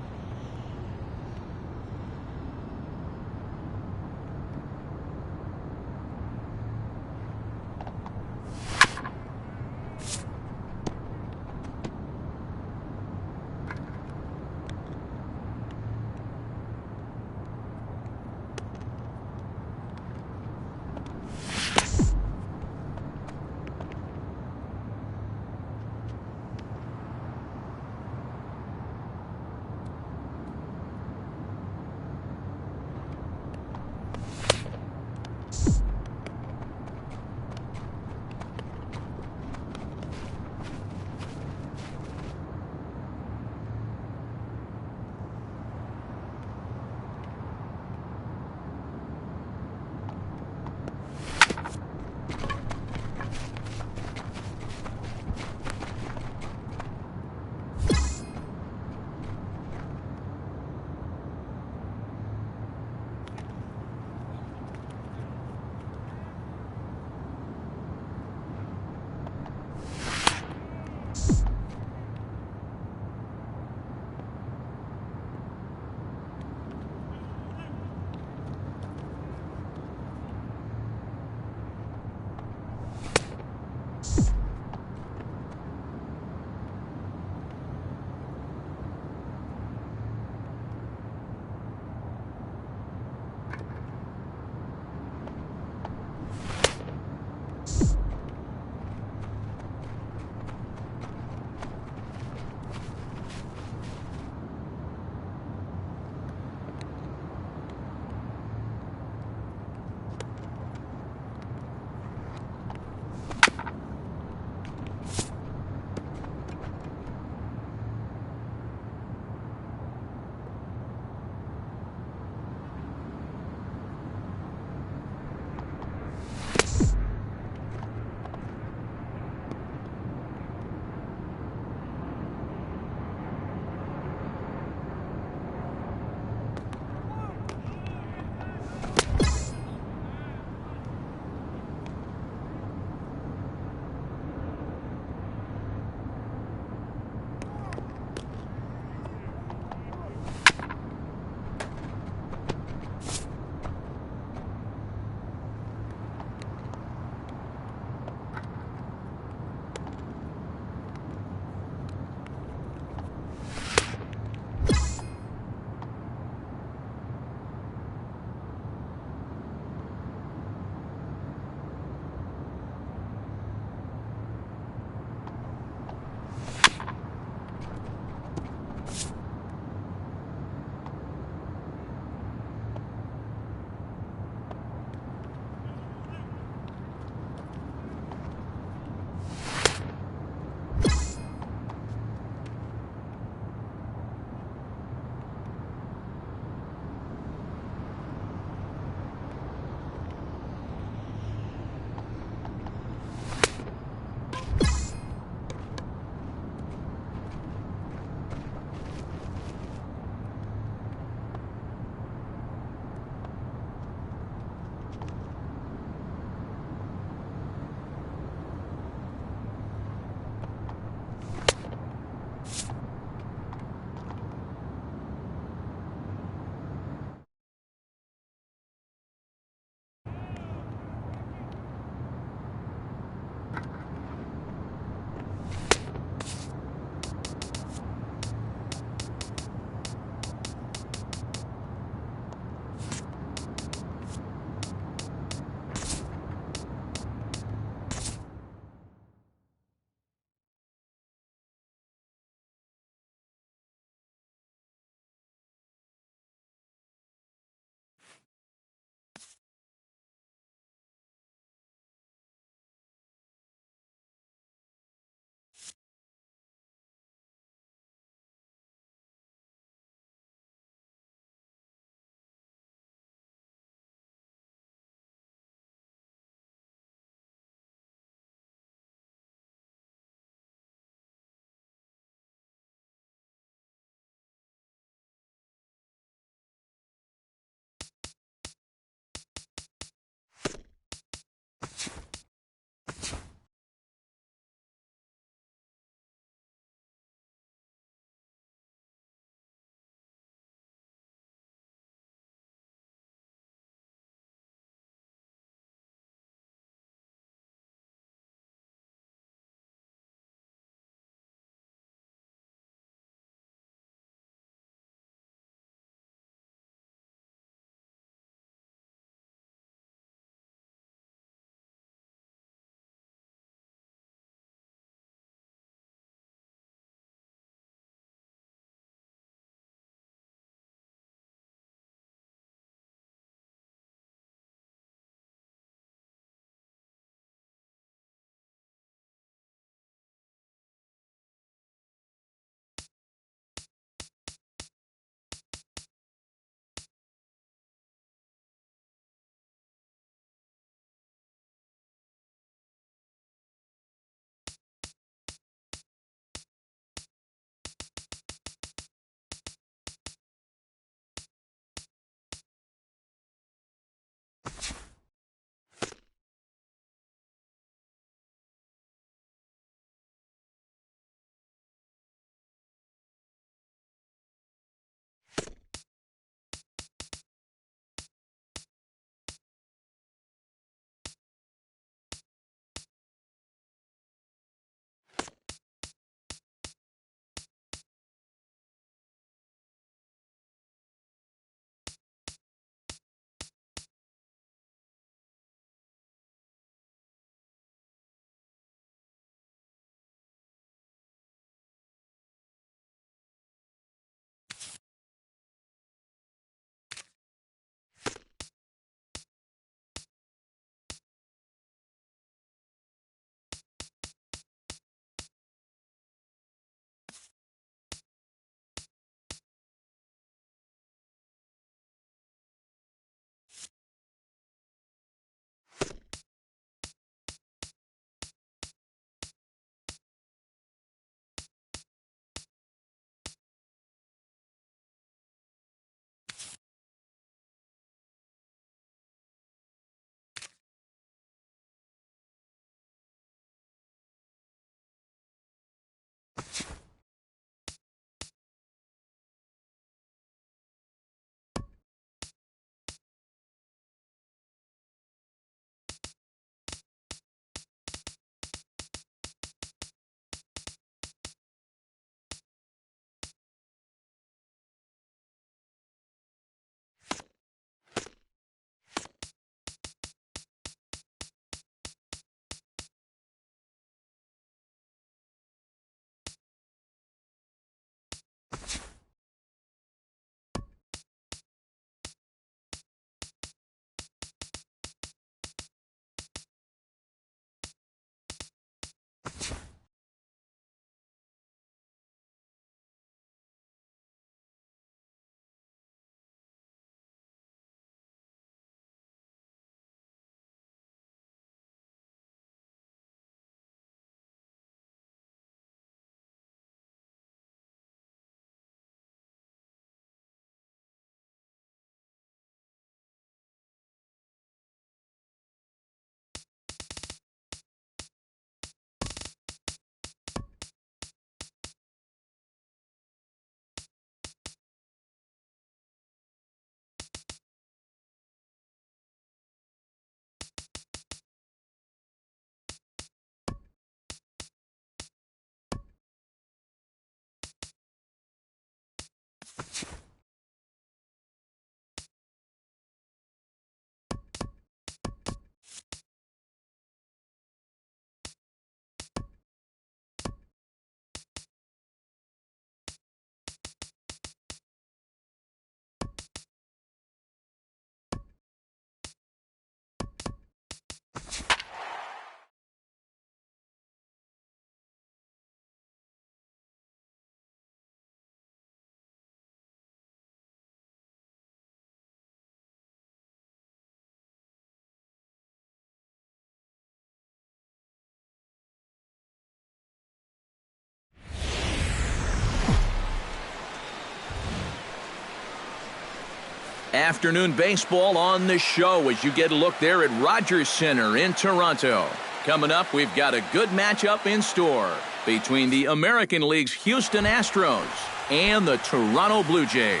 Afternoon baseball on the show as you get a look there at Rogers Center in Toronto. Coming up, we've got a good matchup in store between the American League's Houston Astros and the Toronto Blue Jays.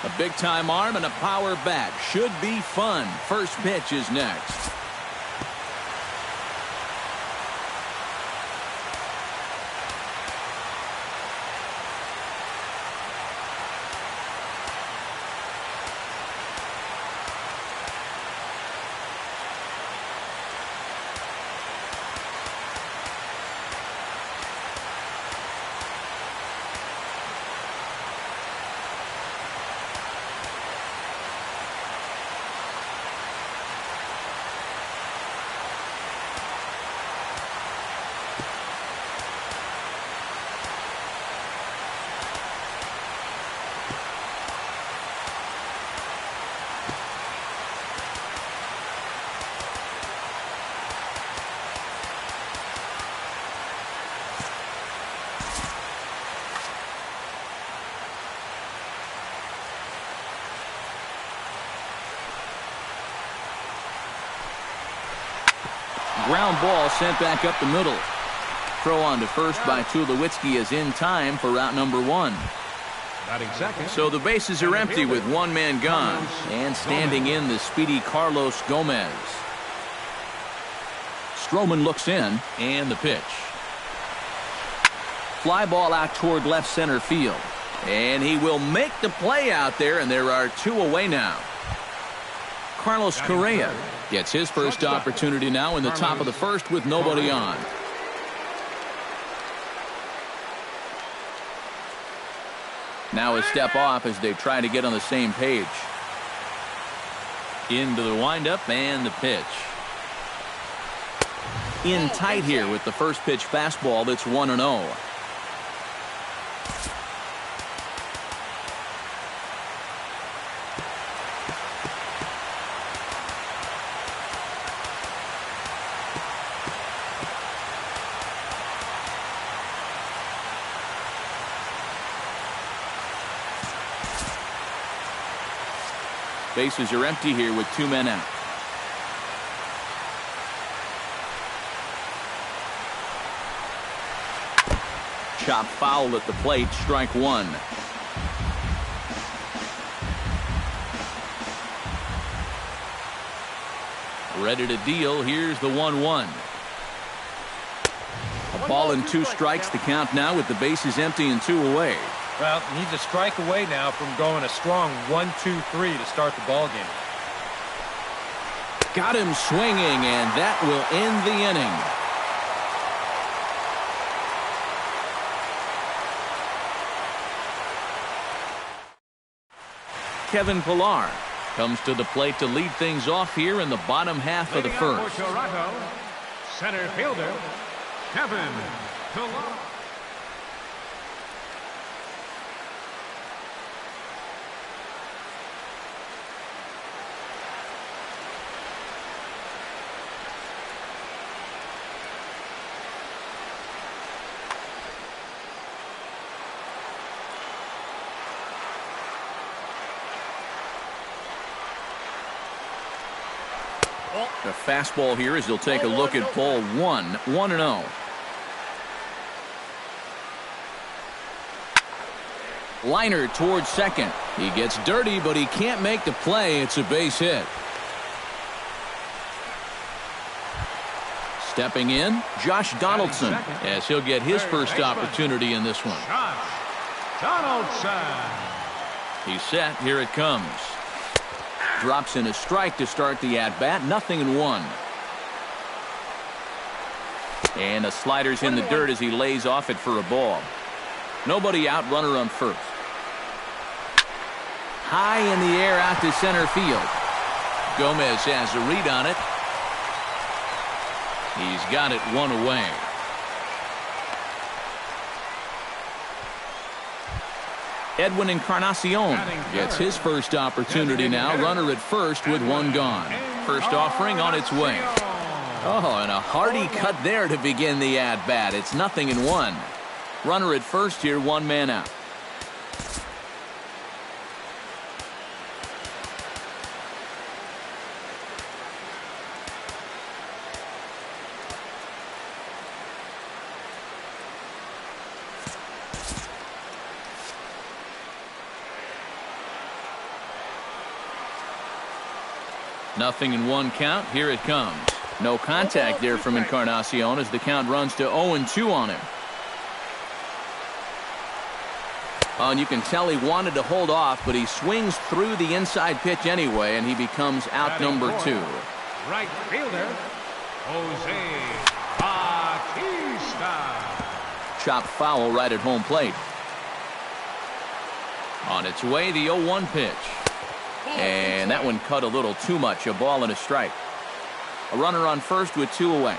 A big-time arm and a power bat should be fun. First pitch is next. Ground ball sent back up the middle. Throw on to first by Tulowitzki is in time for route number 1. So the bases are empty with one man gone. And standing in the speedy Carlos Gomez. Stroman looks in, and the pitch. Fly ball out toward left center field. And he will make the play out there, and there are 2 away now. Carlos Correa gets his first opportunity now in the top of the first with nobody on. Now a step off as they try to get on the same page. Into the windup and the pitch. In tight here with the first pitch fastball that's 1-0. Bases are empty here with 2 men out. Chop foul at the plate, strike 1. Ready to deal, here's the 1-1. A ball and 2 strikes, the count now with the bases empty and 2 away. Well, needs a strike away now from going a strong 1-2-3 to start the ball game. Got him swinging, and that will end the inning. Kevin Pillar comes to the plate to lead things off here in the bottom half of the first. For Toronto, center fielder, Kevin Pillar. The fastball here as he'll take a look at ball 1, 1-0. Liner towards second. He gets dirty, but he can't make the play. It's a base hit. Stepping in, Josh Donaldson, as he'll get his first opportunity in this one. Josh Donaldson. He's set. Here it comes. Drops in a strike to start the at-bat. 0-1. And the slider's in the dirt as he lays off it for a ball. Nobody out, runner on first. High in the air out to center field. Gomez has a read on it. He's got it 1 away. Edwin Encarnacion gets his first opportunity now. Runner at first with 1 gone. First offering on its way. Oh, and a hearty cut there to begin the at-bat. It's 0-1. Runner at first here, 1 man out. 0-1 count. Here it comes. No contact there from Encarnacion as the count runs to 0-2 on him. Oh, and you can tell he wanted to hold off, but he swings through the inside pitch anyway, and he becomes out number 2. Right fielder, Jose Bautista. Chopped foul right at home plate. On its way, the 0-1 pitch. And that one cut a little too much. A ball and a strike. A runner on first with 2 away.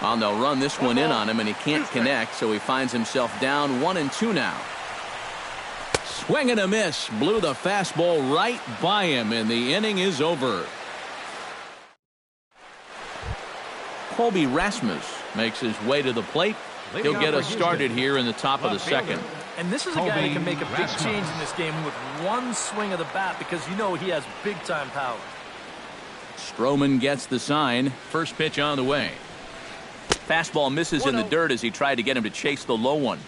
And they'll run this one in on him, and he can't connect, so he finds himself down 1-2 now. Swing and a miss. Blew the fastball right by him, and the inning is over. Colby Rasmus makes his way to the plate. He'll get us started here in the top of the second. And this is a guy who can make a big change in this game with one swing of the bat because you know he has big-time power. Stroman gets the sign. First pitch on the way. Fastball misses in the dirt as he tried to get him to chase the low one.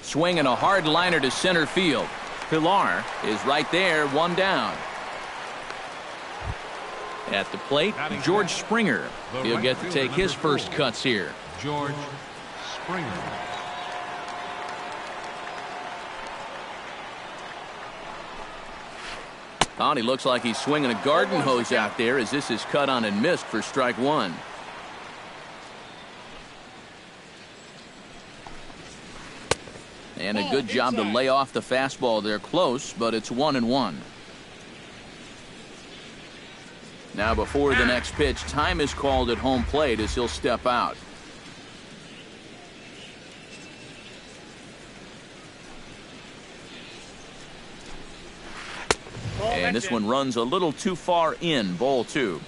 Swing and a hard liner to center field. Pilar is right there, 1 down. At the plate, George Springer. He'll get to take his first cuts here. George Springer. Oh, he looks like he's swinging a garden hose out there as this is cut on and missed for strike 1. And a good job to lay off the fastball there close, but it's 1-1. Now before the next pitch, time is called at home plate as he'll step out. And this one runs a little too far in, ball 2.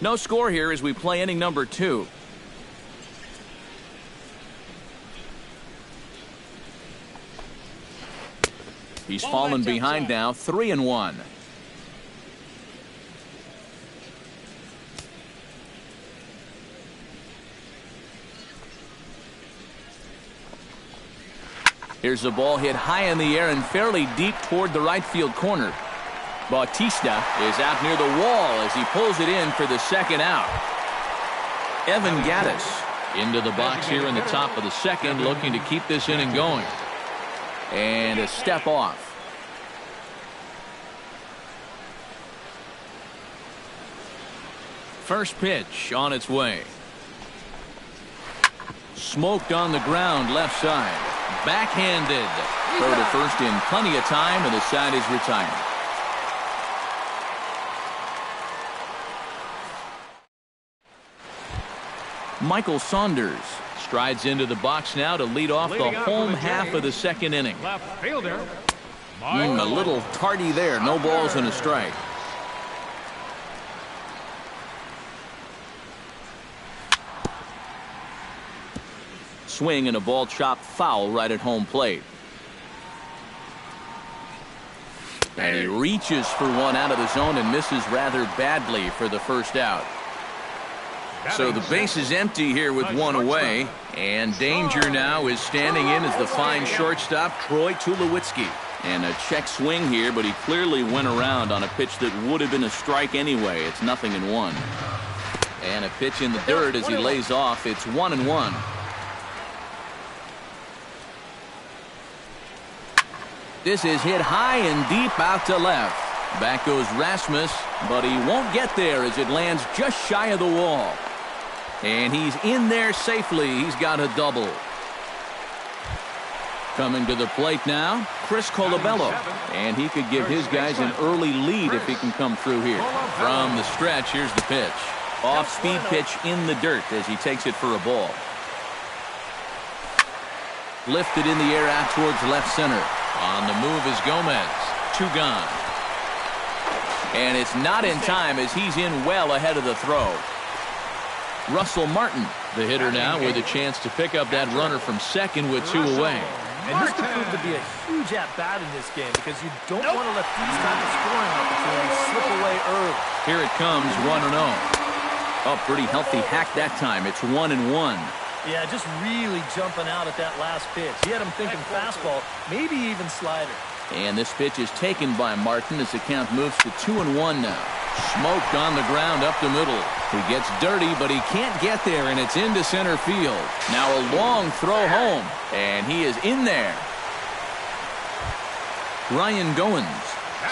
No score here as we play inning number 2. He's fallen behind now, 3-1. Here's the ball hit high in the air and fairly deep toward the right field corner. Bautista is out near the wall as he pulls it in for the second out. Evan Gattis into the box here in the top of the second, looking to keep this inning going. And a step off. First pitch on its way. Smoked on the ground left side. Backhanded. Throw to first in plenty of time, and the side is retired. Michael Saunders strides into the box now to lead off the home half of the second inning. Left fielder. A little tardy there. No balls and a strike. Swing and a ball chopped foul right at home plate. And he reaches for one out of the zone and misses rather badly for the first out. So the base is empty here with 1 away, and danger now is standing in as the fine shortstop Troy Tulowitzki. And a check swing here, but he clearly went around on a pitch that would have been a strike anyway. It's 0-1. And a pitch in the dirt as he lays off. It's 1-1. This is hit high and deep out to left. Back goes Rasmus, but he won't get there as it lands just shy of the wall. And he's in there safely. He's got a double. Coming to the plate now, Chris Colabello. And he could give his guys an early lead if he can come through here. From the stretch, here's the pitch. Off-speed pitch in the dirt as he takes it for a ball. Lifted in the air out towards left center. On the move is Gomez. 2 gone. And it's not in time as he's in well ahead of the throw. Russell Martin, the hitter now, with a chance to pick up that runner from second with 2 away. And this could prove to be a huge at-bat in this game because you don't want to let these type of scoring opportunities slip away early. Here it comes, 1-0. Oh, pretty healthy hack that time. It's 1-1. Yeah, just really jumping out at that last pitch. He had him thinking fastball, maybe even slider. And this pitch is taken by Martin as the count moves to 2-1 now. Smoked on the ground up the middle. He gets dirty, but he can't get there, and it's into center field. Now a long throw home, and he is in there. Ryan Goins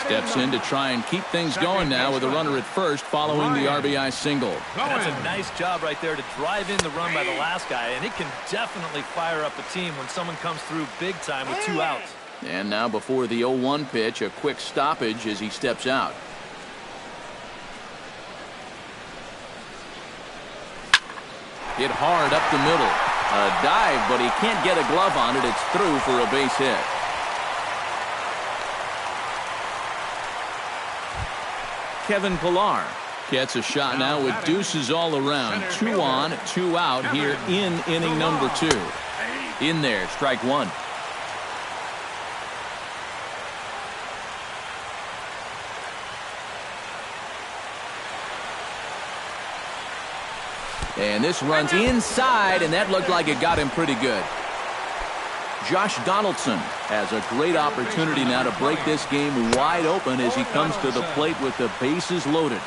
steps in to try and keep things going now with a runner at first following the RBI single. That's a nice job right there to drive in the run by the last guy, and it can definitely fire up a team when someone comes through big time with 2 outs. And now before the 0-1 pitch, a quick stoppage as he steps out. Hit hard up the middle. A dive, but he can't get a glove on it. It's through for a base hit. Kevin Pillar gets a shot now with deuces all around. 2 on, 2 out here in inning number 2. In there, strike 1. And this runs inside, and that looked like it got him pretty good. Josh Donaldson has a great opportunity now to break this game wide open as he comes to the plate with the bases loaded.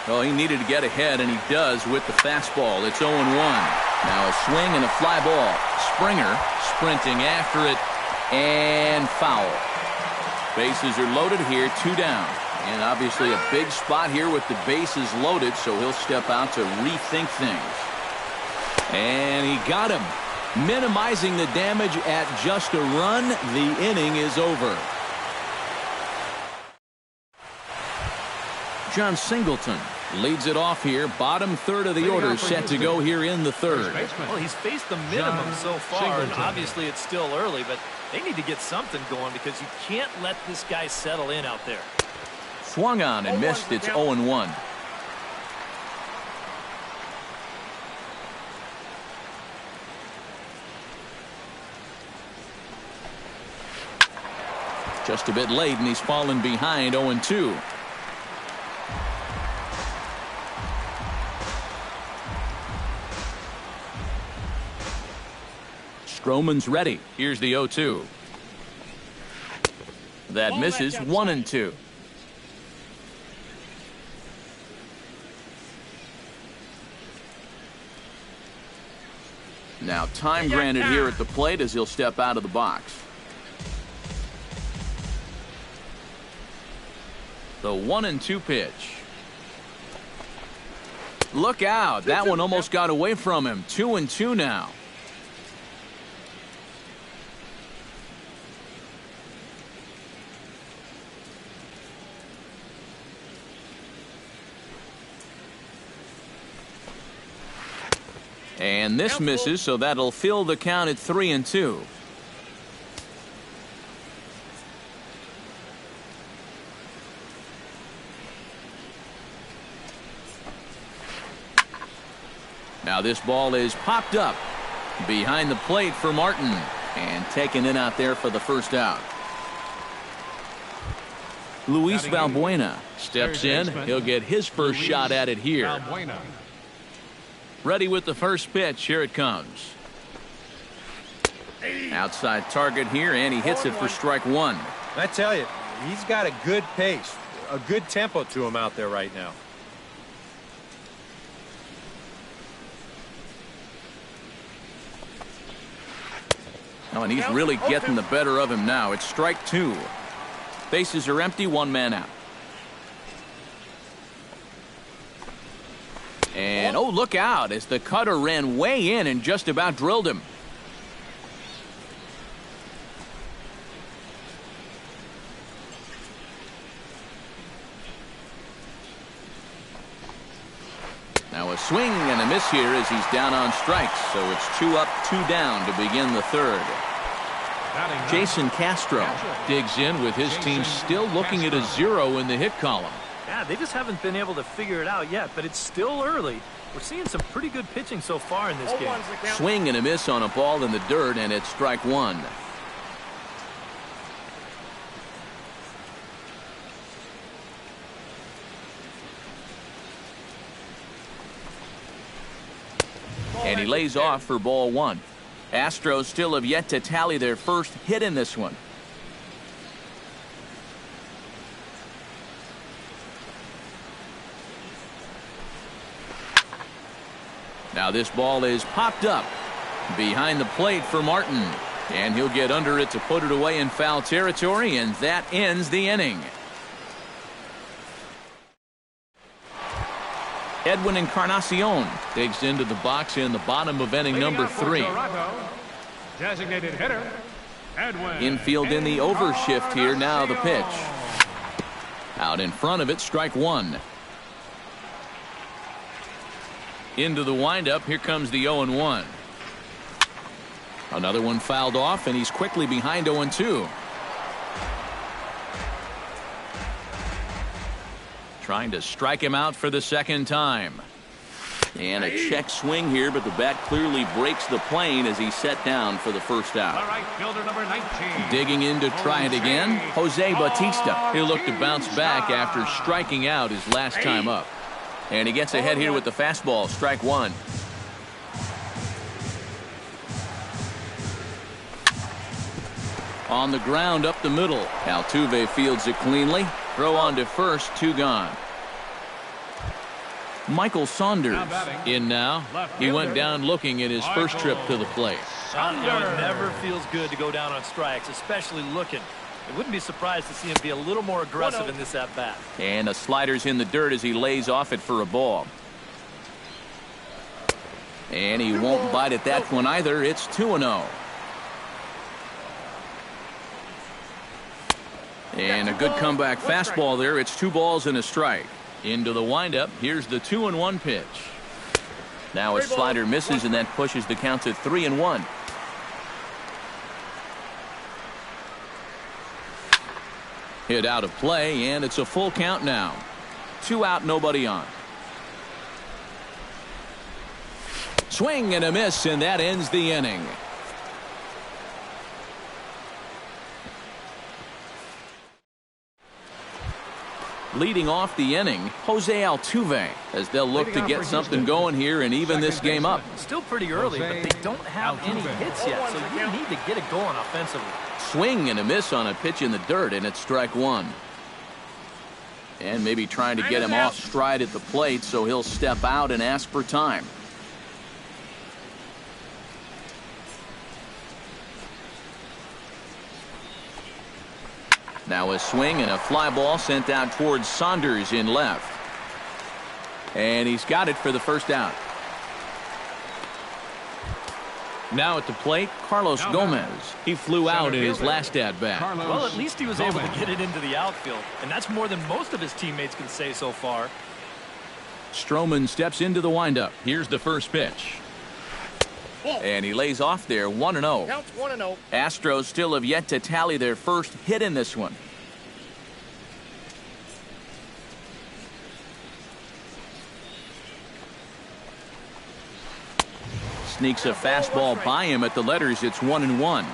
Well, he needed to get ahead, and he does with the fastball. It's 0-1. Now a swing and a fly ball. Springer sprinting after it, and foul. Bases are loaded here, 2 down. And obviously a big spot here with the bases loaded, so he'll step out to rethink things. And he got him. Minimizing the damage at just a run. The inning is over. John Singleton leads it off here. Bottom third of the order set to go here in the third. Well, he's faced the minimum so far, and obviously it's still early, but they need to get something going because you can't let this guy settle in out there. Swung on and missed. It's 0-1. Just a bit late, and he's fallen behind 0-2. Stroman's ready. Here's the 0-2. That misses. 1-2. Now time granted here at the plate as he'll step out of the box. The 1-2 pitch. Look out. That one almost got away from him. 2-2 now. And this misses, so that'll fill the count at 3-2. Now this ball is popped up behind the plate for Martin and taken in out there for the first out. Luis Valbuena steps in. He'll get his first shot at it here. Ready with the first pitch. Here it comes. Outside target here, and he hits it for strike 1. I tell you, he's got a good pace, a good tempo to him out there right now. Oh, and he's really getting the better of him now. It's strike 2. Bases are empty, 1 man out. And, oh, look out as the cutter ran way in and just about drilled him. Now a swing and a miss here as he's down on strikes. So it's 2 up, 2 down to begin the third. Jason Castro digs in with his team still looking at a 0 in the hit column. Yeah, they just haven't been able to figure it out yet, but it's still early. We're seeing some pretty good pitching so far in this game. Swing and a miss on a ball in the dirt, and it's strike 1. And he lays off for ball one. Astros still have yet to tally their first hit in this one. Now this ball is popped up behind the plate for Martin. And he'll get under it to put it away in foul territory, and that ends the inning. Edwin Encarnacion digs into the box in the bottom of inning number 3. Designated hitter, Edwin. Infield in the overshift here. Now the pitch. Out in front of it, strike one. Into the windup. Here comes the 0-1. Another one fouled off, and he's quickly behind 0-2. Trying to strike him out for the second time. And a check swing here, but the bat clearly breaks the plane as he's set down for the first out. All right, fielder number 19. Digging in to try it again, Jose Bautista. He'll look to bounce back after striking out his last time up. And he gets ahead here with the fastball, strike one. On the ground up the middle. Altuve fields it cleanly. Throw on to first, 2 gone. Michael Saunders in now. He went down looking at his first trip to the plate. You know, it never feels good to go down on strikes, especially looking. I wouldn't be surprised to see him be a little more aggressive in this at-bat. And a slider's in the dirt as he lays off it for a ball. And he won't bite at that one either. It's 2-0. And a good comeback fastball there. It's 2 balls and a strike. Into the windup. Here's the 2-1 pitch. Now a slider misses, and that pushes the count to 3-1. Hit out of play, and it's a full count now. 2 out, nobody on. Swing and a miss, and that ends the inning. Leading off the inning, Jose Altuve, as they'll look to get something going here and even this game up. Still pretty early, but they don't have any hits yet, so you need to get it going offensively. Swing and a miss on a pitch in the dirt, and it's strike one. And maybe trying to get him off stride at the plate, so he'll step out and ask for time. Now a swing and a fly ball sent out towards Saunders in left. And he's got it for the first out. Now at the plate, Carlos Gomez. He flew out in his last at-bat. Well, at least he was able to get it into the outfield, and that's more than most of his teammates can say so far. Stroman steps into the windup. Here's the first pitch. And he lays off there, 1-0. Counts 1-0. Astros still have yet to tally their first hit in this one. Sneaks a fastball by him at the letters. It's 1-1.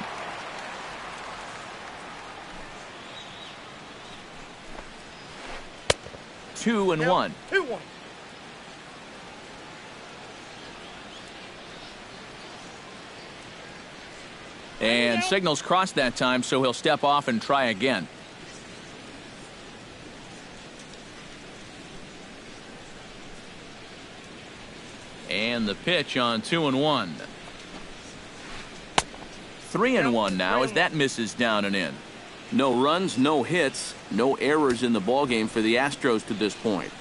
Two and one. 2-1. And signals crossed that time, so he'll step off and try again. And the pitch on 2-1. 3-1 now as that misses down and in. No runs, no hits, no errors in the ballgame for the Astros to this point.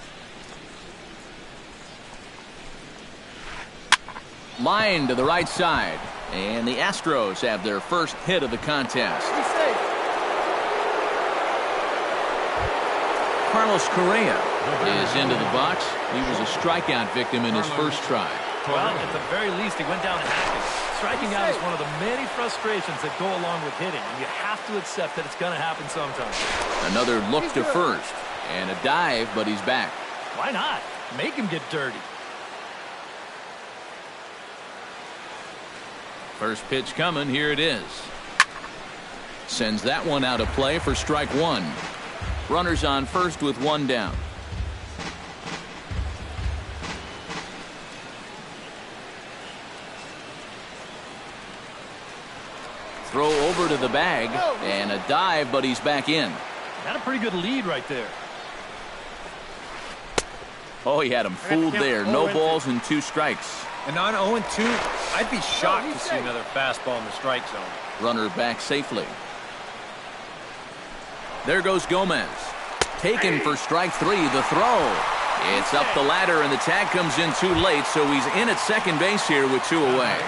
Line to the right side. And the Astros have their first hit of the contest. Carlos Correa is into the box. He was a strikeout victim in his first try. Well, at the very least, he went down hacking. Striking out is one of the many frustrations that go along with hitting, and you have to accept that it's going to happen sometime. Another look to first, and a dive, but he's back. Why not? Make him get dirty. First pitch coming, here it is. Sends that one out of play for strike one. Runners on first with one down. Throw over to the bag, and a dive, but he's back in. Got a pretty good lead right there. Oh, he had him fooled there. No balls and 2 strikes. And on 0-2, I'd be shocked to see another fastball in the strike zone. Runner back safely. There goes Gomez. Taken for strike 3. The throw. It's up the ladder, and the tag comes in too late, so he's in at second base here with 2 away.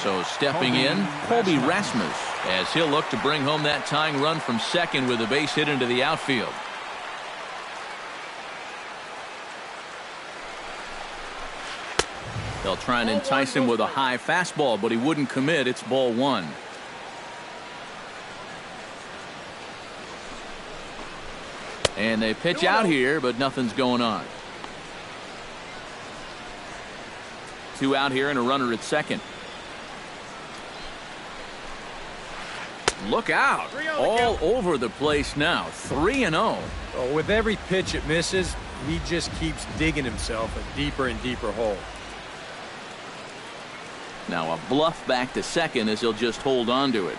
So stepping in, Colby Rasmus, as he'll look to bring home that tying run from second with a base hit into the outfield. They'll try and entice him with a high fastball, but he wouldn't commit. It's ball 1. And they pitch out here, but nothing's going on. 2 out here and a runner at second. Look out. All over the place now. 3-0. Oh, with every pitch it misses, he just keeps digging himself a deeper and deeper hole. Now a bluff back to second as he'll just hold on to it.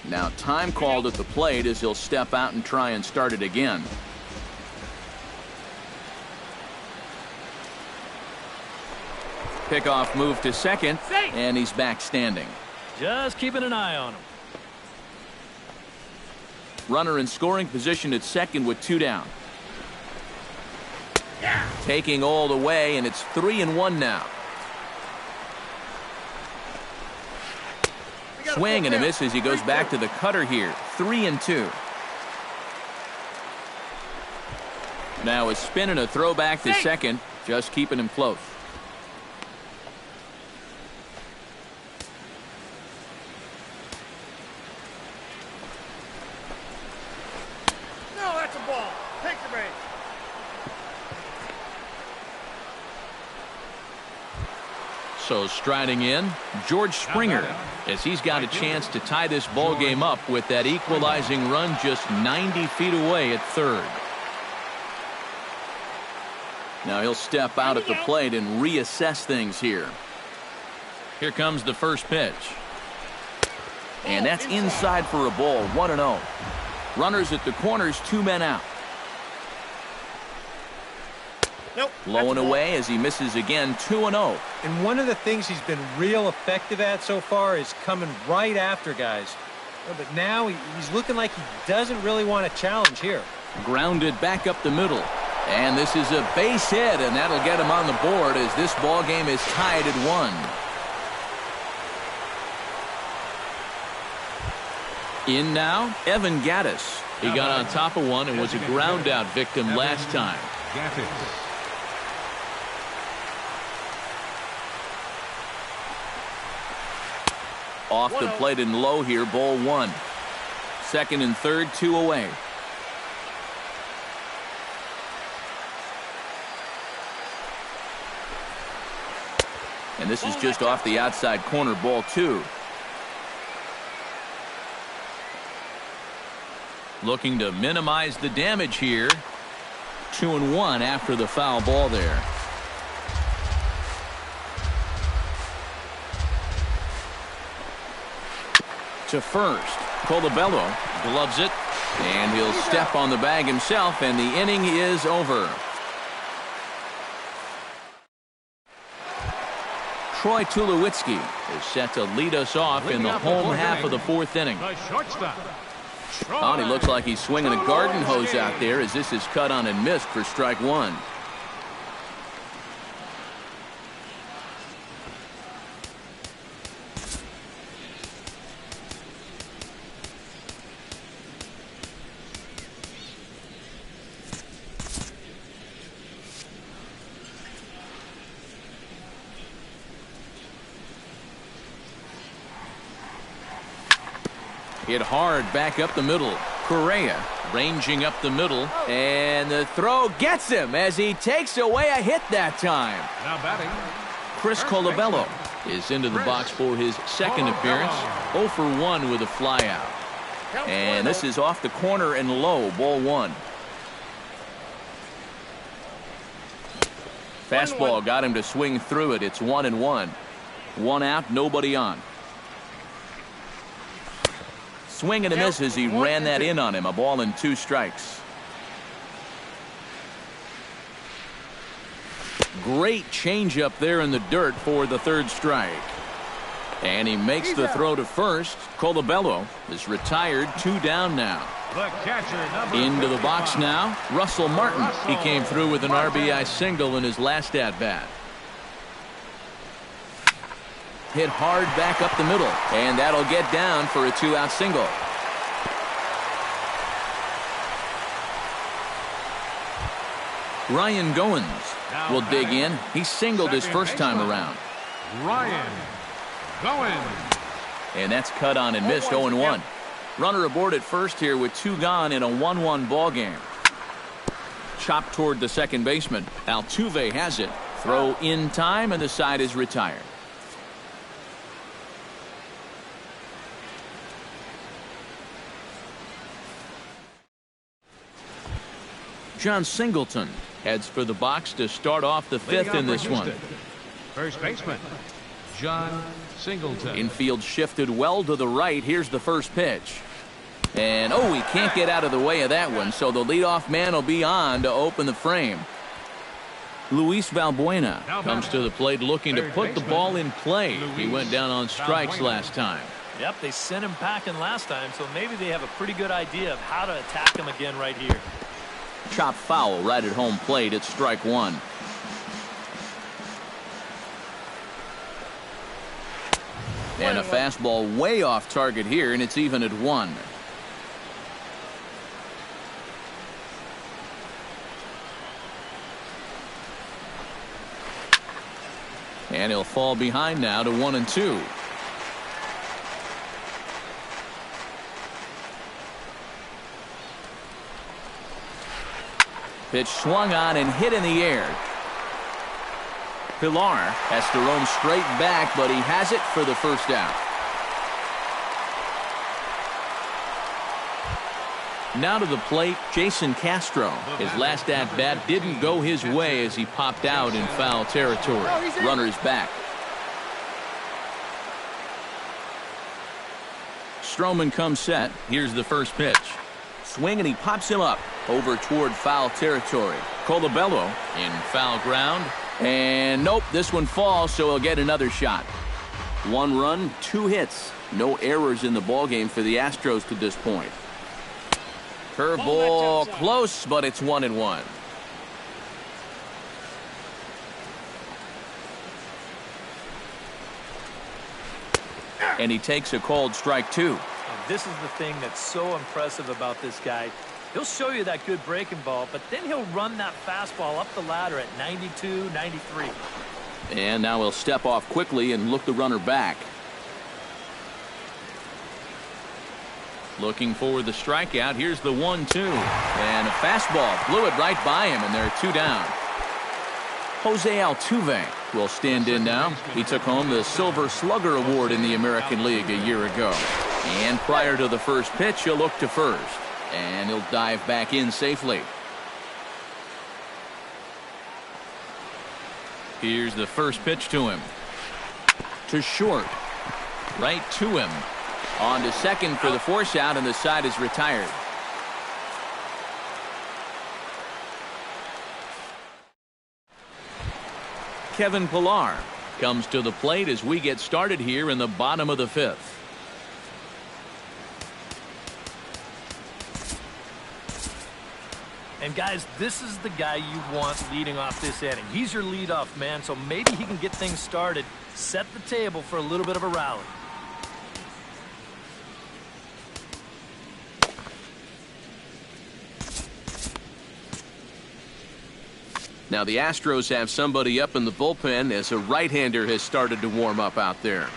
Now time called at the plate as he'll step out and try and start it again. Pickoff move to second, and he's back standing. Just keeping an eye on him. Runner in scoring position at second with 2 down. Taking all the way, and it's 3-1 now. Swing and a miss as he goes back to the cutter here. 3-2. Now a spin and a throw back to second, just keeping him close. No, that's a ball. Take the base. So striding in, George Springer, as he's got a chance to tie this ball game up with that equalizing run just 90 feet away at third. Now he'll step out at the plate and reassess things here. Here comes the first pitch. And that's inside for a ball. 1-0. Runners at the corners, 2 men out. Nope. Low and away as he misses again. 2-0. And one of the things he's been real effective at so far is coming right after guys. But now he's looking like he doesn't really want to challenge here. Grounded back up the middle. And this is a base hit, and that'll get him on the board as this ball game is tied at 1. In now, Evan Gattis. He got on top of one and was a ground out victim last time. Off the plate and low here, ball 1. Second and third, 2 away. And this is just off the outside corner, ball 2. Looking to minimize the damage here. 2-1 after the foul ball there. To first, Colabello gloves it, and he'll step on the bag himself, and the inning is over. Troy Tulowitzki is set to lead us off in the home half of the 4th inning. Oh, he looks like he's swinging a garden hose out there as this is cut on and missed for strike 1. Hit hard back up the middle. Correa ranging up the middle, and the throw gets him as he takes away a hit that time. Now batting, Chris Colabello is into the box for his second appearance. 0 for 1 with a flyout. And this is off the corner and low, ball 1. Fastball got him to swing through it. It's 1-1. 1 out, nobody on. Swing and a miss as he ran that in on him. A ball and 2 strikes. Great changeup there in the dirt for the 3rd strike. And he makes the throw to first. Colabello is retired. 2 down now. the catcher, Into the box now, Russell Martin. He came through with an RBI single in his last at-bat. Hit hard back up the middle, and that'll get down for a 2-out single. Ryan Goins will dig in. He singled his first time around. Ryan Goins. And that's cut on and missed. 0-1. Runner aboard at first here with 2 gone in a 1-1 ball game. Chopped toward the second baseman. Altuve has it. Throw in time, and the side is retired. John Singleton heads for the box to start off the 5th in this one. First baseman, John Singleton. Infield shifted well to the right. Here's the first pitch. And, oh, he can't get out of the way of that one, so the leadoff man will be on to open the frame. Luis Valbuena comes to the plate looking to put the ball in play. He went down on strikes last time. Yep, they sent him packing last time, so maybe they have a pretty good idea of how to attack him again right here. Chop foul right at home plate. It's strike 1. And a fastball way off target here, and it's even at 1. And he'll fall behind now to 1-2. Pitch swung on and hit in the air. Pilar has to roam straight back, but he has it for the first out. Now to the plate, Jason Castro. His last at-bat didn't go his way as he popped out in foul territory. Runners back. Stroman comes set. Here's the first pitch. Swing, and he pops him up over toward foul territory. Colabello in foul ground. And nope, this one falls, so he'll get another shot. 1 run, 2 hits. No errors in the ballgame for the Astros to this point. Curveball close, but it's 1-1. And he takes a called strike 2. And this is the thing that's so impressive about this guy. He'll show you that good breaking ball, but then he'll run that fastball up the ladder at 92, 93. And now he'll step off quickly and look the runner back. Looking for the strikeout. Here's the 1-2. And a fastball blew it right by him, and they're 2 down. Jose Altuve will stand in now. He took home the Silver Slugger Award in the American League a year ago. And prior to the first pitch, he'll look to first. And he'll dive back in safely. Here's the first pitch to him. To short. Right to him. On to second for the force out, and the side is retired. Kevin Pillar comes to the plate as we get started here in the bottom of the 5th. And guys, this is the guy you want leading off this inning. He's your leadoff man, so maybe he can get things started, set the table for a little bit of a rally. Now the Astros have somebody up in the bullpen as a right-hander has started to warm up out there.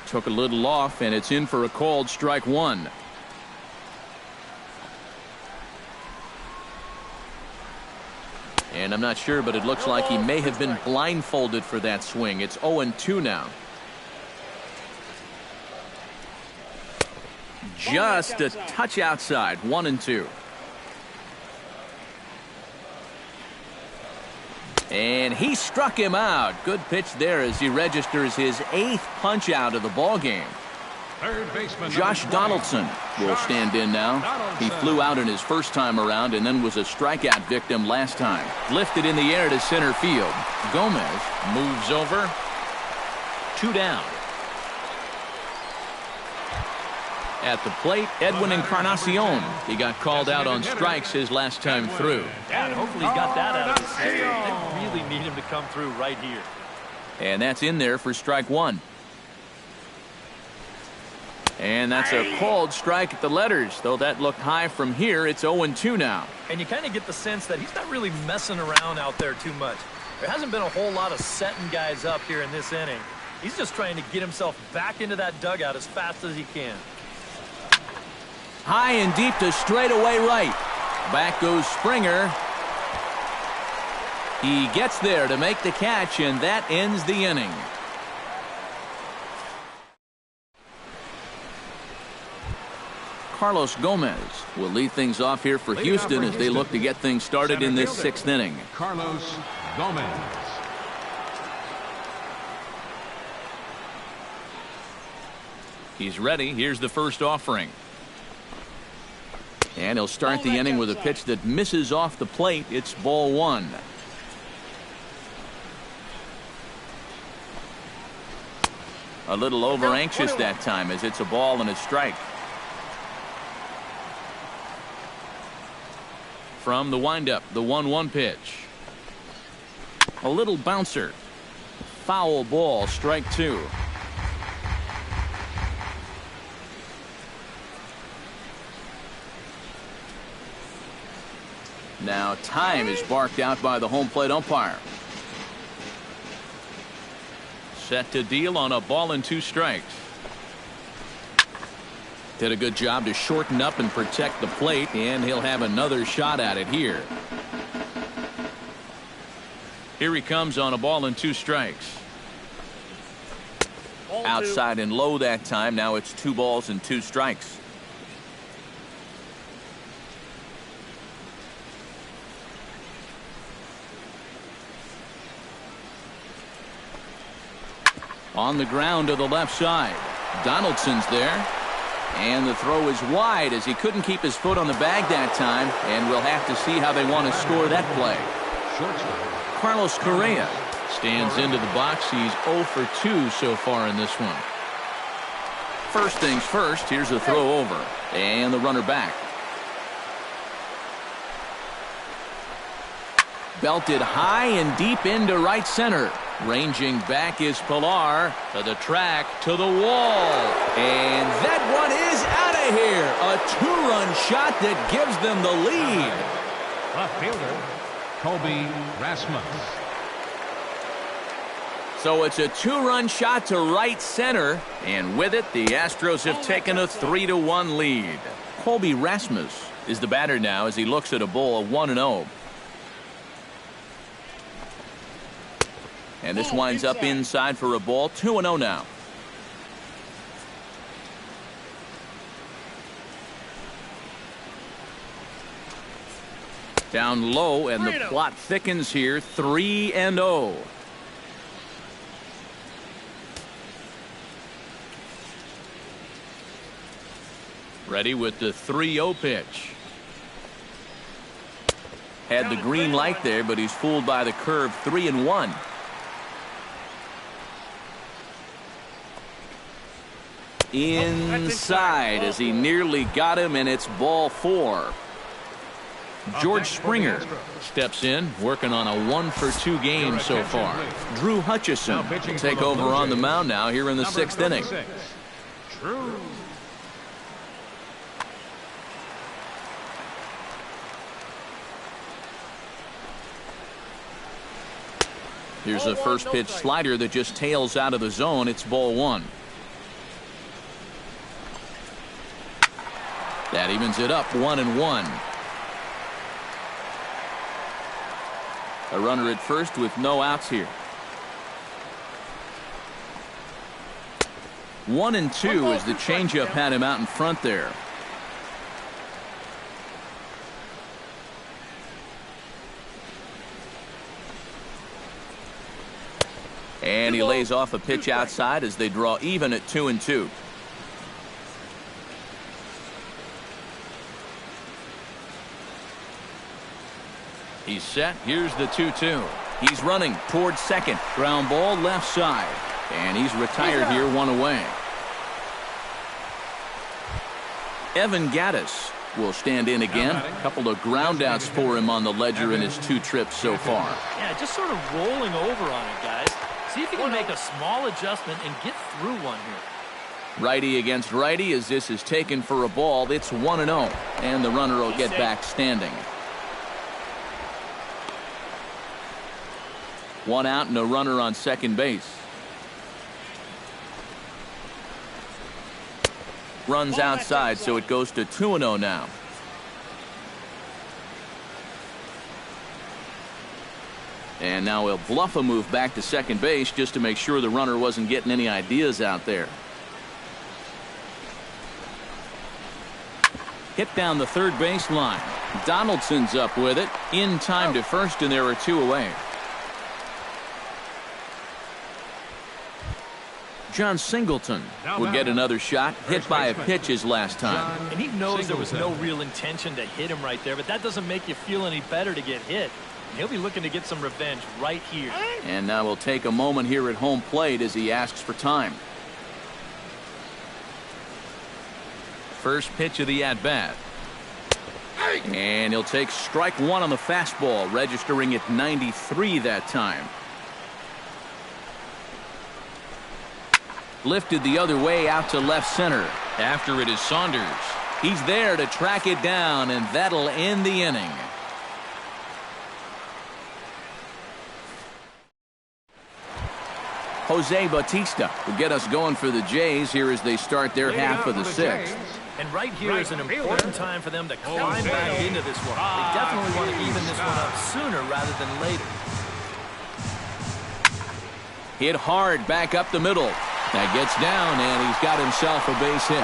Took a little off, and it's in for a called strike one. And I'm not sure, but it looks like he may have been blindfolded for that swing. It's 0-2 now. Just a touch outside. 1-2. And he struck him out. Good pitch there as he registers his 8th punch out of the ball game. Third baseman Josh Donaldson will stand in now. He flew out in his first time around and then was a strikeout victim last time. Lifted in the air to center field. Gomez moves over. 2 down. At the plate, Edwin Encarnacion. He got called out on strikes his last time through. Yeah, and hopefully he got that out of his system. They really need him to come through right here. And that's in there for strike one. And that's a called strike at the letters. Though that looked high from here, it's 0-2 now. And you kind of get the sense that he's not really messing around out there too much. There hasn't been a whole lot of setting guys up here in this inning. He's just trying to get himself back into that dugout as fast as he can. High and deep to straightaway right. Back goes Springer. He gets there to make the catch, and that ends the inning. Carlos Gomez will lead things off here for Houston as they look to get things started in this 6th inning. Carlos Gomez. He's ready. Here's the first offering. And he'll start the inning with a pitch that misses off the plate. It's ball one. A little over anxious that time as it's a ball and a strike. From the windup, the 1-1 pitch. A little bouncer. Foul ball, strike two. Now time is barked out by the home plate umpire. Set to deal on a ball and 2 strikes. Did a good job to shorten up and protect the plate, and he'll have another shot at it here. Here he comes on a ball and 2 strikes. Outside and low that time. Now it's 2 balls and 2 strikes. On the ground to the left side. Donaldson's there. And the throw is wide as he couldn't keep his foot on the bag that time. And we'll have to see how they want to score that play. Carlos Correa stands into the box. He's 0 for 2 so far in this one. First things first, here's a throw over. And the runner back. Belted high and deep into right center. Ranging back is Pilar to the track, to the wall. And that one is out of here. A 2-run shot that gives them the lead. Left fielder, Kobe Rasmus. So it's a 2-run shot to right center. And with it, the Astros have taken a 3-1 lead. Kobe Rasmus is the batter now as he looks at a ball of 1-0. And this winds up inside for a ball. 2-0 now. Down low, and the plot thickens here. 3-0. Ready with the 3-0 pitch. Had the green light there, but he's fooled by the curve. 3-1. Inside as he nearly got him, and it's ball 4. George Springer steps in, working on a 1 for 2 game so far. Drew Hutchison will take over on the mound now here in the 6th inning. Here's a first pitch slider that just tails out of the zone. It's ball 1. That evens it up 1-1. A runner at first with no outs here. 1-2 as the changeup had him out in front there. And he lays off a pitch outside as they draw even at 2-2. He's set. Here's the 2-2. He's running towards second. Ground ball left side. And he's retired here, one away. Evan Gaddis will stand in again. A couple of groundouts for him on the ledger in his 2 trips so far. Yeah, just sort of rolling over on it, guys. See if you can make a small adjustment and get through one here. Righty against righty as this is taken for a ball. It's 1-0. And the runner will get back standing. 1 out and a runner on second base. Runs outside, so it goes to 2-0 now. And now he'll bluff a move back to second base just to make sure the runner wasn't getting any ideas out there. Hit down the third base line. Donaldson's up with it. In time to first, and there are 2 away. John Singleton will get another shot, hit by a pitch his last time. And he knows there was no real intention to hit him right there, but that doesn't make you feel any better to get hit. He'll be looking to get some revenge right here. And now we'll take a moment here at home plate as he asks for time. First pitch of the at-bat. And he'll take strike 1 on the fastball, registering at 93 that time. Lifted the other way out to left center. After it is Saunders. He's there to track it down, and that'll end the inning. Jose Bautista will get us going for the Jays here as they start their half of the 6th. And right here is an important time for them to climb back into this one. They definitely want to even this one up sooner rather than later. Hit hard back up the middle. That gets down, and he's got himself a base hit.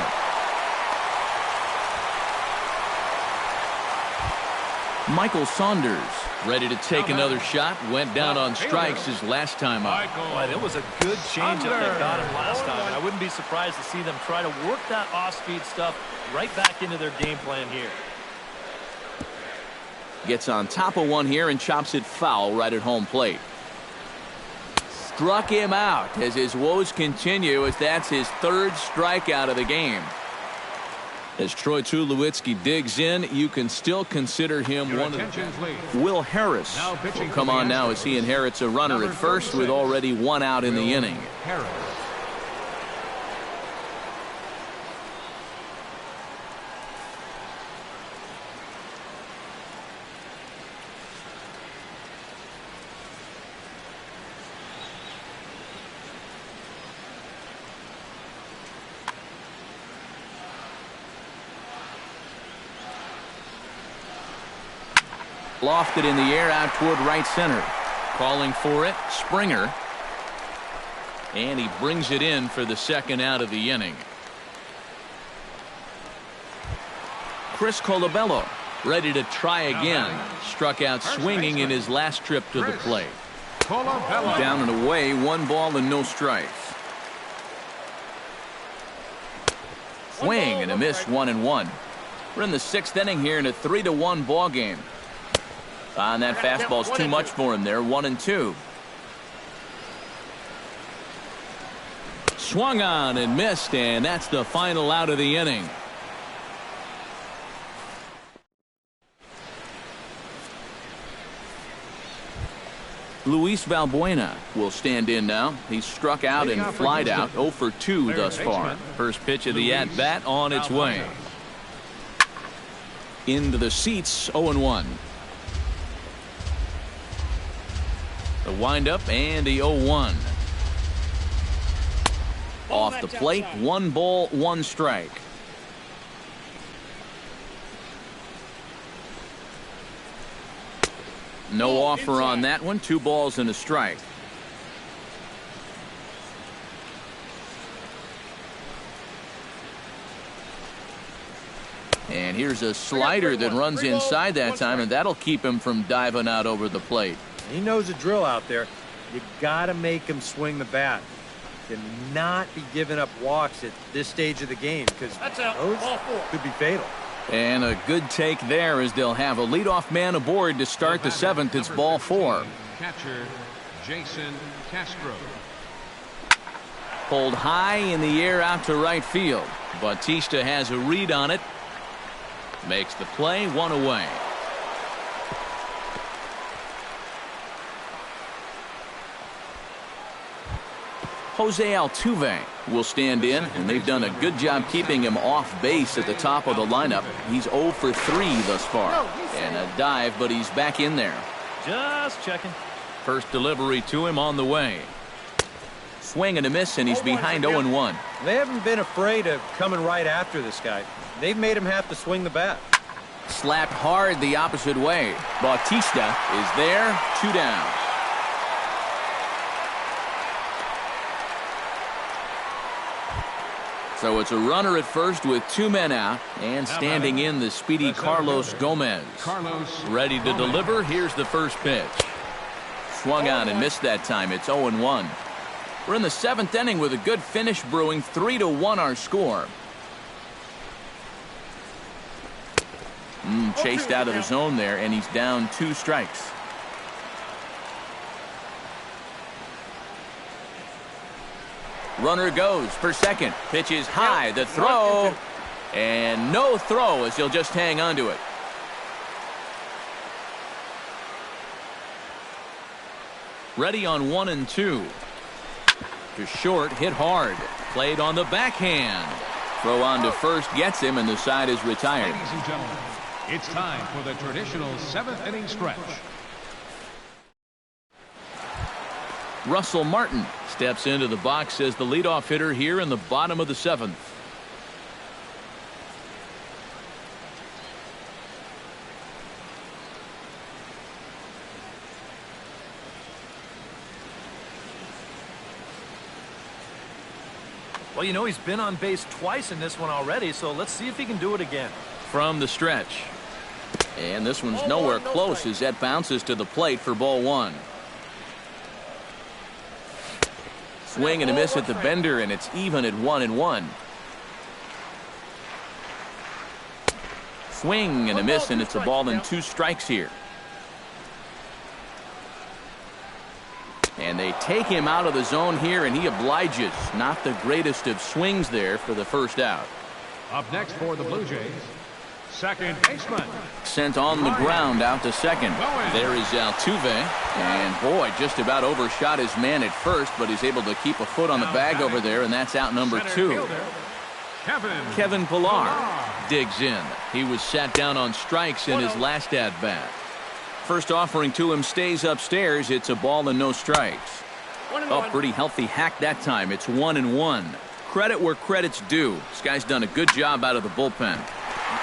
Michael Saunders ready to take another shot. Went down on strikes his last time up. Well, it was a good changeup that got him last time. And I wouldn't be surprised to see them try to work that off-speed stuff right back into their game plan here. Gets on top of one here and chops it foul right at home plate. Struck him out as his woes continue, as that's his 3rd strikeout of the game. As Troy Tulowitzki digs in, you can still consider him one of the best. Will Harris will come on now as he inherits a runner at first with already 1 out in the inning. Lofted in the air out toward right center. Calling for it, Springer. And he brings it in for the 2nd out of the inning. Chris Colabello ready to try again. Struck out swinging in his last trip to the plate. Down and away, 1 ball and no strikes. Swing and a miss, 1-1. We're in the 6th inning here in a 3-1 ball game. And that fastball's too much for him there. 1-2. Swung on and missed, and that's the final out of the inning. Luis Valbuena will stand in now. He's struck out and flied out. 0 for 2 thus far. First pitch of the at-bat on its way. Into the seats, 0-1. The windup and the 0-1. Off the plate, 1 ball, 1 strike. No offer on that one. 2 balls and a strike. And here's a slider that runs inside that time, and that'll keep him from diving out over the plate. He knows the drill out there. You got to make him swing the bat. Cannot be giving up walks at this stage of the game because those could be fatal. And a good take there as they'll have a leadoff man aboard to start the 7th. It's ball 4. Catcher Jason Castro. Pulled high in the air out to right field. Bautista has a read on it. Makes the play, 1 away. Jose Altuve will stand in, and they've done a good job keeping him off base at the top of the lineup. He's 0 for 3 thus far. And a dive, but he's back in there. Just checking. First delivery to him on the way. Swing and a miss, and he's behind 0-1. They haven't been afraid of coming right after this guy. They've made him have to swing the bat. Slapped hard the opposite way. Bautista is there, 2 down. So it's a runner at first with 2 men out, and standing in the speedy Carlos Gomez. Ready to deliver. Here's the first pitch. Swung on and missed that time. It's 0-1. We're in the 7th inning with a good finish brewing. 3-1 our score. Chased out of the zone there, and he's down 2 strikes. Runner goes for second. Pitch is high. The throw. And no throw as he'll just hang on to it. Ready on 1 and 2. To short, hit hard. Played on the backhand. Throw on to first gets him, and the side is retired. Ladies and gentlemen, it's time for the traditional 7th inning stretch. Russell Martin steps into the box as the leadoff hitter here in the bottom of the 7th. Well, you know, he's been on base twice in this one already, so let's see if he can do it again. From the stretch. And this one's nowhere close as that bounces to the plate for ball 1. Swing and a miss at the bender, and it's even at 1-1. Swing and a miss, and it's a ball and 2 strikes here. And they take him out of the zone here, and he obliges. Not the greatest of swings there for the first out. Up next for the Blue Jays, second baseman. Sent on the ground out to second. There is Altuve. And boy, just about overshot his man at first, but he's able to keep a foot on the bag over there, and that's out number 2. Kevin Pillar digs in. He was sat down on strikes in his last at-bat. First offering to him stays upstairs. It's a ball and no strikes. Oh, pretty healthy hack that time. It's 1-1. Credit where credit's due. This guy's done a good job out of the bullpen.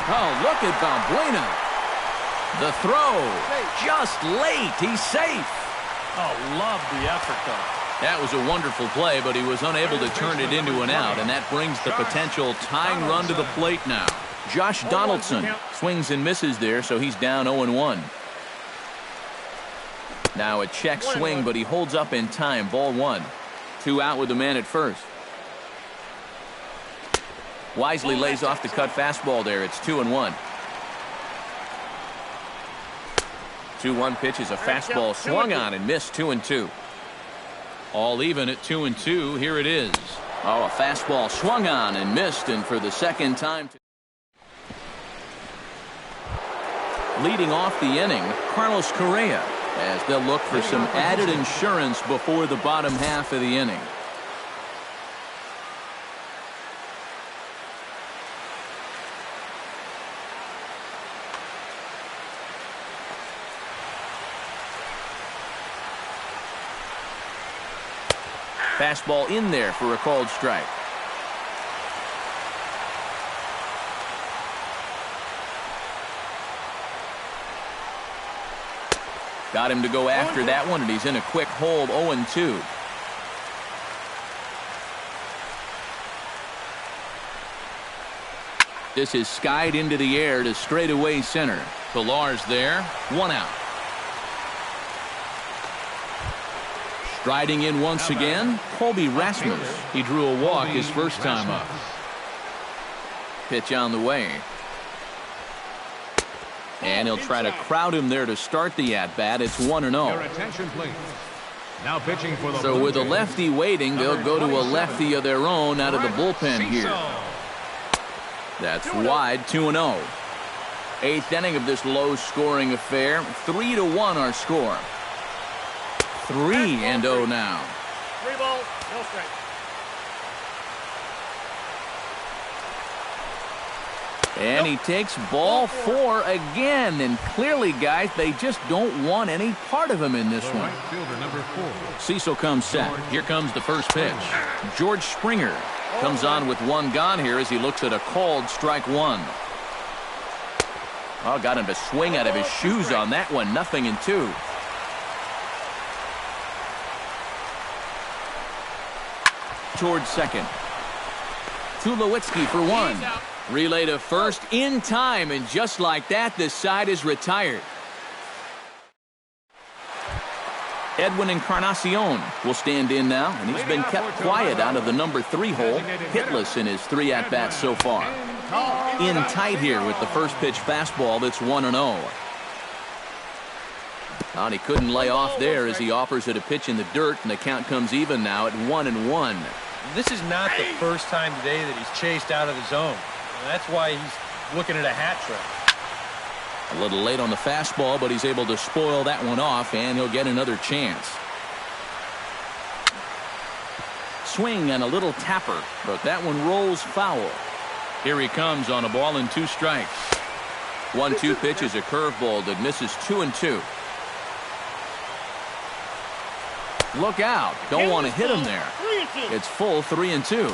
Oh, look at Valbuena. The throw. Just late. He's safe. Oh, love the effort, though. That was a wonderful play, but he was unable to turn it into an out, and that brings the potential tying run to the plate now. Josh Donaldson swings and misses there, so he's down 0-1. Now a check swing, but he holds up in time. Ball 1. 2 out with the man at first. Wisely lays off the cut fastball there. It's 2-1. 2-1 pitch is a fastball swung on and missed. 2-2. All even at 2-2. Here it is. Oh, a fastball swung on and missed, and for the second time. Leading off the inning, Carlos Correa, as they'll look for some added insurance before the bottom half of the inning. Fastball in there for a called strike. Got him to go after that one, and he's in a quick hold, 0-2. This is skied into the air to straightaway center. Pilar's there, 1 out. Striding in once again, Colby Rasmus. He drew a walk his first time up. Pitch on the way. And he'll try to crowd him there to start the at-bat. It's 1-0. Your attention, please. Now pitching for the So with a lefty waiting, they'll go to a lefty of their own out of the bullpen here. That's wide, 2-0. 8th inning of this low-scoring affair. 3-1 our score. 3-0 now. 3 balls, no strikes. And he takes ball 4 again. And clearly, guys, they just don't want any part of him in this one. Right fielder, number 4. Cecil comes set. Here comes the first pitch. George Springer comes on with 1 gone here as he looks at a called strike 1. Oh, got him to swing out of his shoes on that one. 0-2. Towards second. Tulowitzki for 1. Relay to first in time, and just like that, this side is retired. Edwin Encarnacion will stand in now, and he's been kept quiet out of the number 3 hole, hitless in his 3 at-bats so far. In tight here with the first pitch fastball that's 1-0. And he couldn't lay off there as he offers it a pitch in the dirt, and the count comes even now at 1-1. This is not the first time today that he's chased out of the zone. And that's why he's looking at a hat trick. A little late on the fastball, but he's able to spoil that one off, and he'll get another chance. Swing and a little tapper, but that one rolls foul. Here he comes on a ball and 2 strikes. 1-2 pitch is a curveball that misses 2-2. Look out. Don't want to hit him there. It's full 3-2.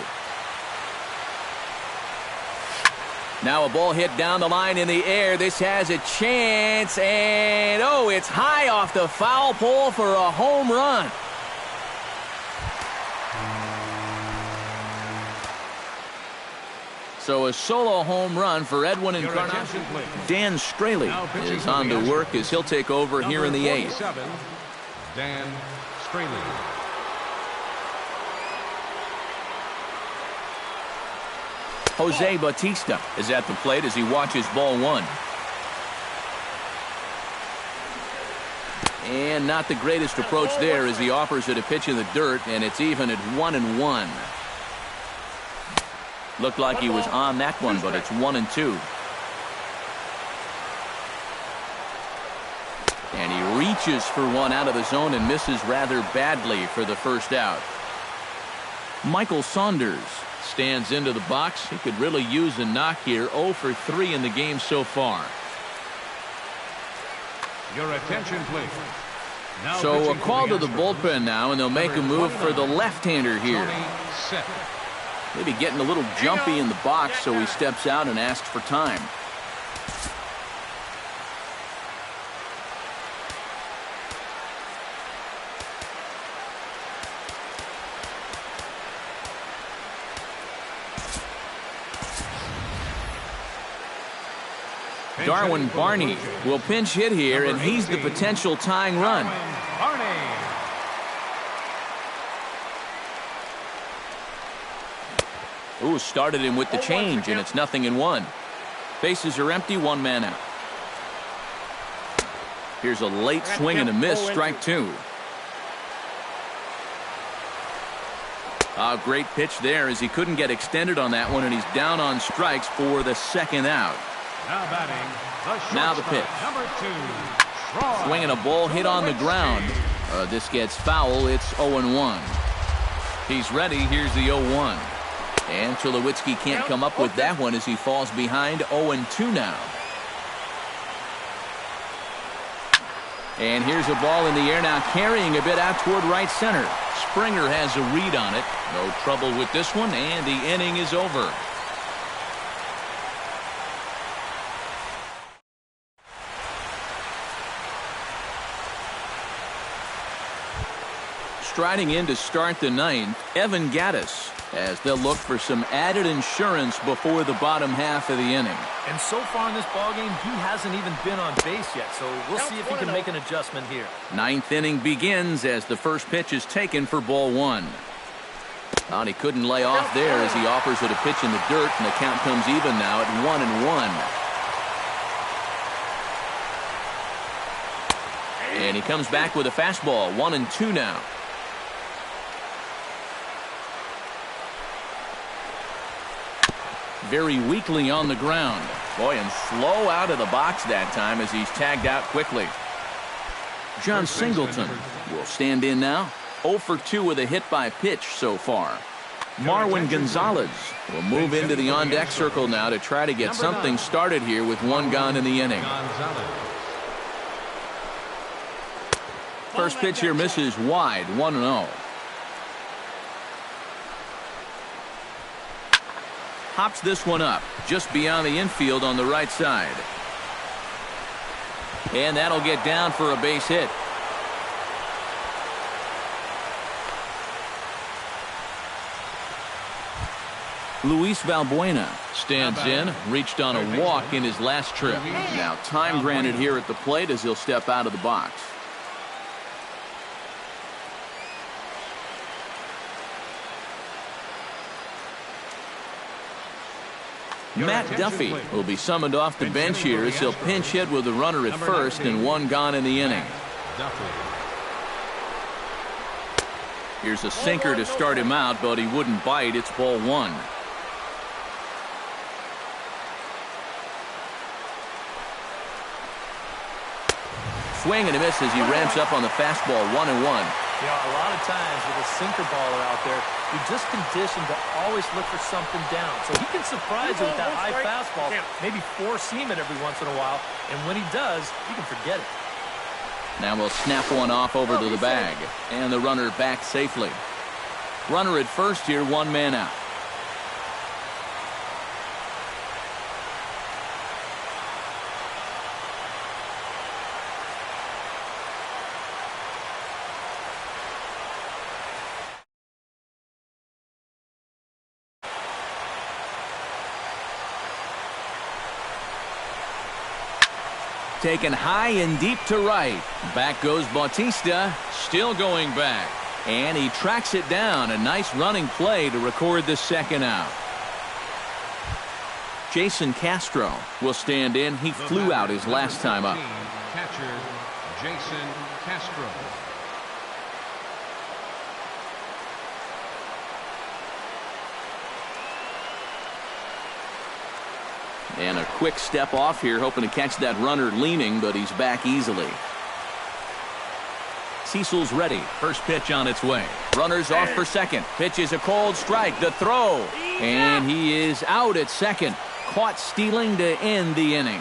Now a ball hit down the line in the air. This has a chance, and oh, it's high off the foul pole for a home run. So a solo home run for Edwin Encarnacion. Dan Straley is on to work as he'll take over here in the 8th. Dan Straley. Jose Bautista is at the plate as he watches ball 1. And not the greatest approach there as he offers it a pitch in the dirt, and it's even at 1-1. Looked like he was on that one, but it's 1-2. And he reaches for one out of the zone and misses rather badly for the first out. Michael Saunders stands into the box. He could really use a knock here. 0 for 3 in the game so far. Your attention, please. Now so a call to the bullpen now, and they'll make a move for the left-hander here. Maybe getting a little jumpy in the box, so he steps out and asks for time. Darwin Barney will pinch hit here, and he's the potential tying run. Ooh, started him with the change, and it's 0-1. Bases are empty, 1 man out. Here's a late swing and a miss, strike 2. A great pitch there as he couldn't get extended on that one, and he's down on strikes for the 2nd out. Now batting, now the pitch. Number 2, swinging a ball hit on the ground. This gets foul. It's 0-1. He's ready. Here's the 0-1. And Tulowitzki can't come up with that one as he falls behind. 0-2 now. And here's a ball in the air now, carrying a bit out toward right center. Springer has a read on it. No trouble with this one, and the inning is over. Striding in to start the ninth, Evan Gaddis, as they'll look for some added insurance before the bottom half of the inning. And so far in this ballgame, he hasn't even been on base yet, so we'll see if he can make an adjustment here. Ninth inning begins as the first pitch is taken for ball one. And he couldn't lay off there as he offers it a pitch in the dirt, and the count comes even now at 1-1. And he comes back with a fastball, 1-2 now. Very weakly on the ground. Boy, and slow out of the box that time as he's tagged out quickly. John Singleton will stand in now. 0 for 2 with a hit by pitch so far. Marwin Gonzalez will move into the on-deck circle now to try to get something started here with one gone in the inning. First pitch here misses wide, 1-0. Hops this one up just beyond the infield on the right side. And that'll get down for a base hit. Luis Valbuena stands in, reached on a walk in his last trip. Now time granted here at the plate as he'll step out of the box. Matt Duffy will be summoned off the bench here as he'll pinch hit with the runner at first and one gone in the inning. Here's a sinker to start him out, but he wouldn't bite. It's ball one. Swing and a miss as he ramps up on the fastball, 1-1. You know, a lot of times with a sinker baller out there, you're just conditioned to always look for something down. So he can surprise you with that high fastball, maybe four seam it every once in a while. And when he does, you can forget it. Now we'll snap one off over to the bag. And the runner back safely. Runner at first here, one man out. Taken high and deep to right. Back goes Bautista, still going back. And he tracks it down. A nice running play to record the second out. Jason Castro will stand in. He flew out his last time up. Catcher Jason Castro. And a quick step off here, hoping to catch that runner leaning, but he's back easily. Cecil's ready. First pitch on its way. Runner's off for second. Pitch is a cold strike. The throw. And he is out at second. Caught stealing to end the inning.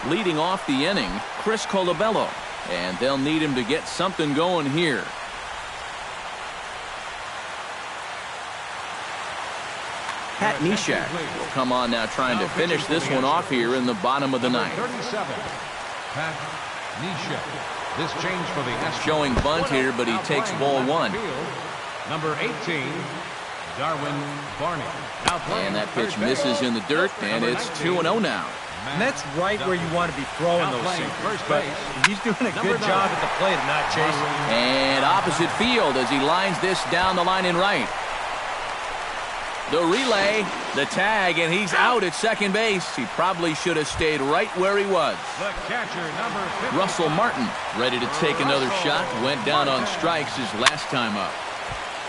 Leading off the inning, Chris Colabello. And they'll need him to get something going here. Pat Neshek will come on now trying to finish this one off here in the bottom of the ninth. 37, Pat Neshek. This change for the Astros. Showing bunt here, but he takes ball one. Number 18, Darwin Barney. And that pitch misses in the dirt, and it's 2-0 now. And that's right where you want to be throwing those sinkers, but he's doing a good job at the plate of not chasing. And opposite field as he lines this down the line in right. The relay, the tag, and he's out at second base. He probably should have stayed right where he was. The catcher, number 50. Russell Martin ready to take another shot. Went down on strikes his last time up.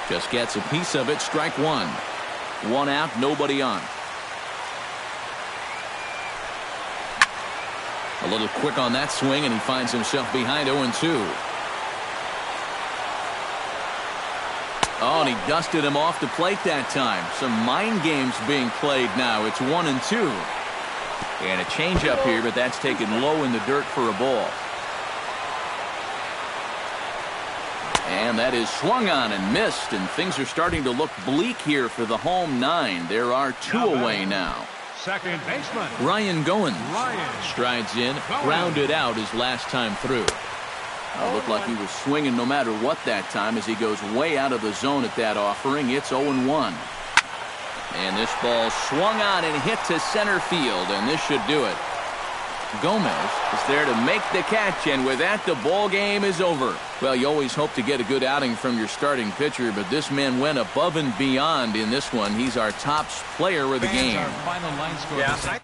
Just gets a piece of it. Strike one. One out, nobody on. A little quick on that swing, and he finds himself behind 0-2. Oh, and he dusted him off the plate that time. Some mind games being played now. It's 1-2. And a changeup here, but that's taken low in the dirt for a ball. And that is swung on and missed, and things are starting to look bleak here for the home 9. There are 2 away now. Second baseman Ryan Goins Ryan strides in, grounded out his last time through. It looked like he was swinging no matter what that time as he goes way out of the zone at that offering. It's 0-1. And this ball swung on and hit to center field, and this should do it. Gomez is there to make the catch, and with that, the ball game is over. Well, you always hope to get a good outing from your starting pitcher, but this man went above and beyond in this one. He's our top player of the game. Final line score. Yeah,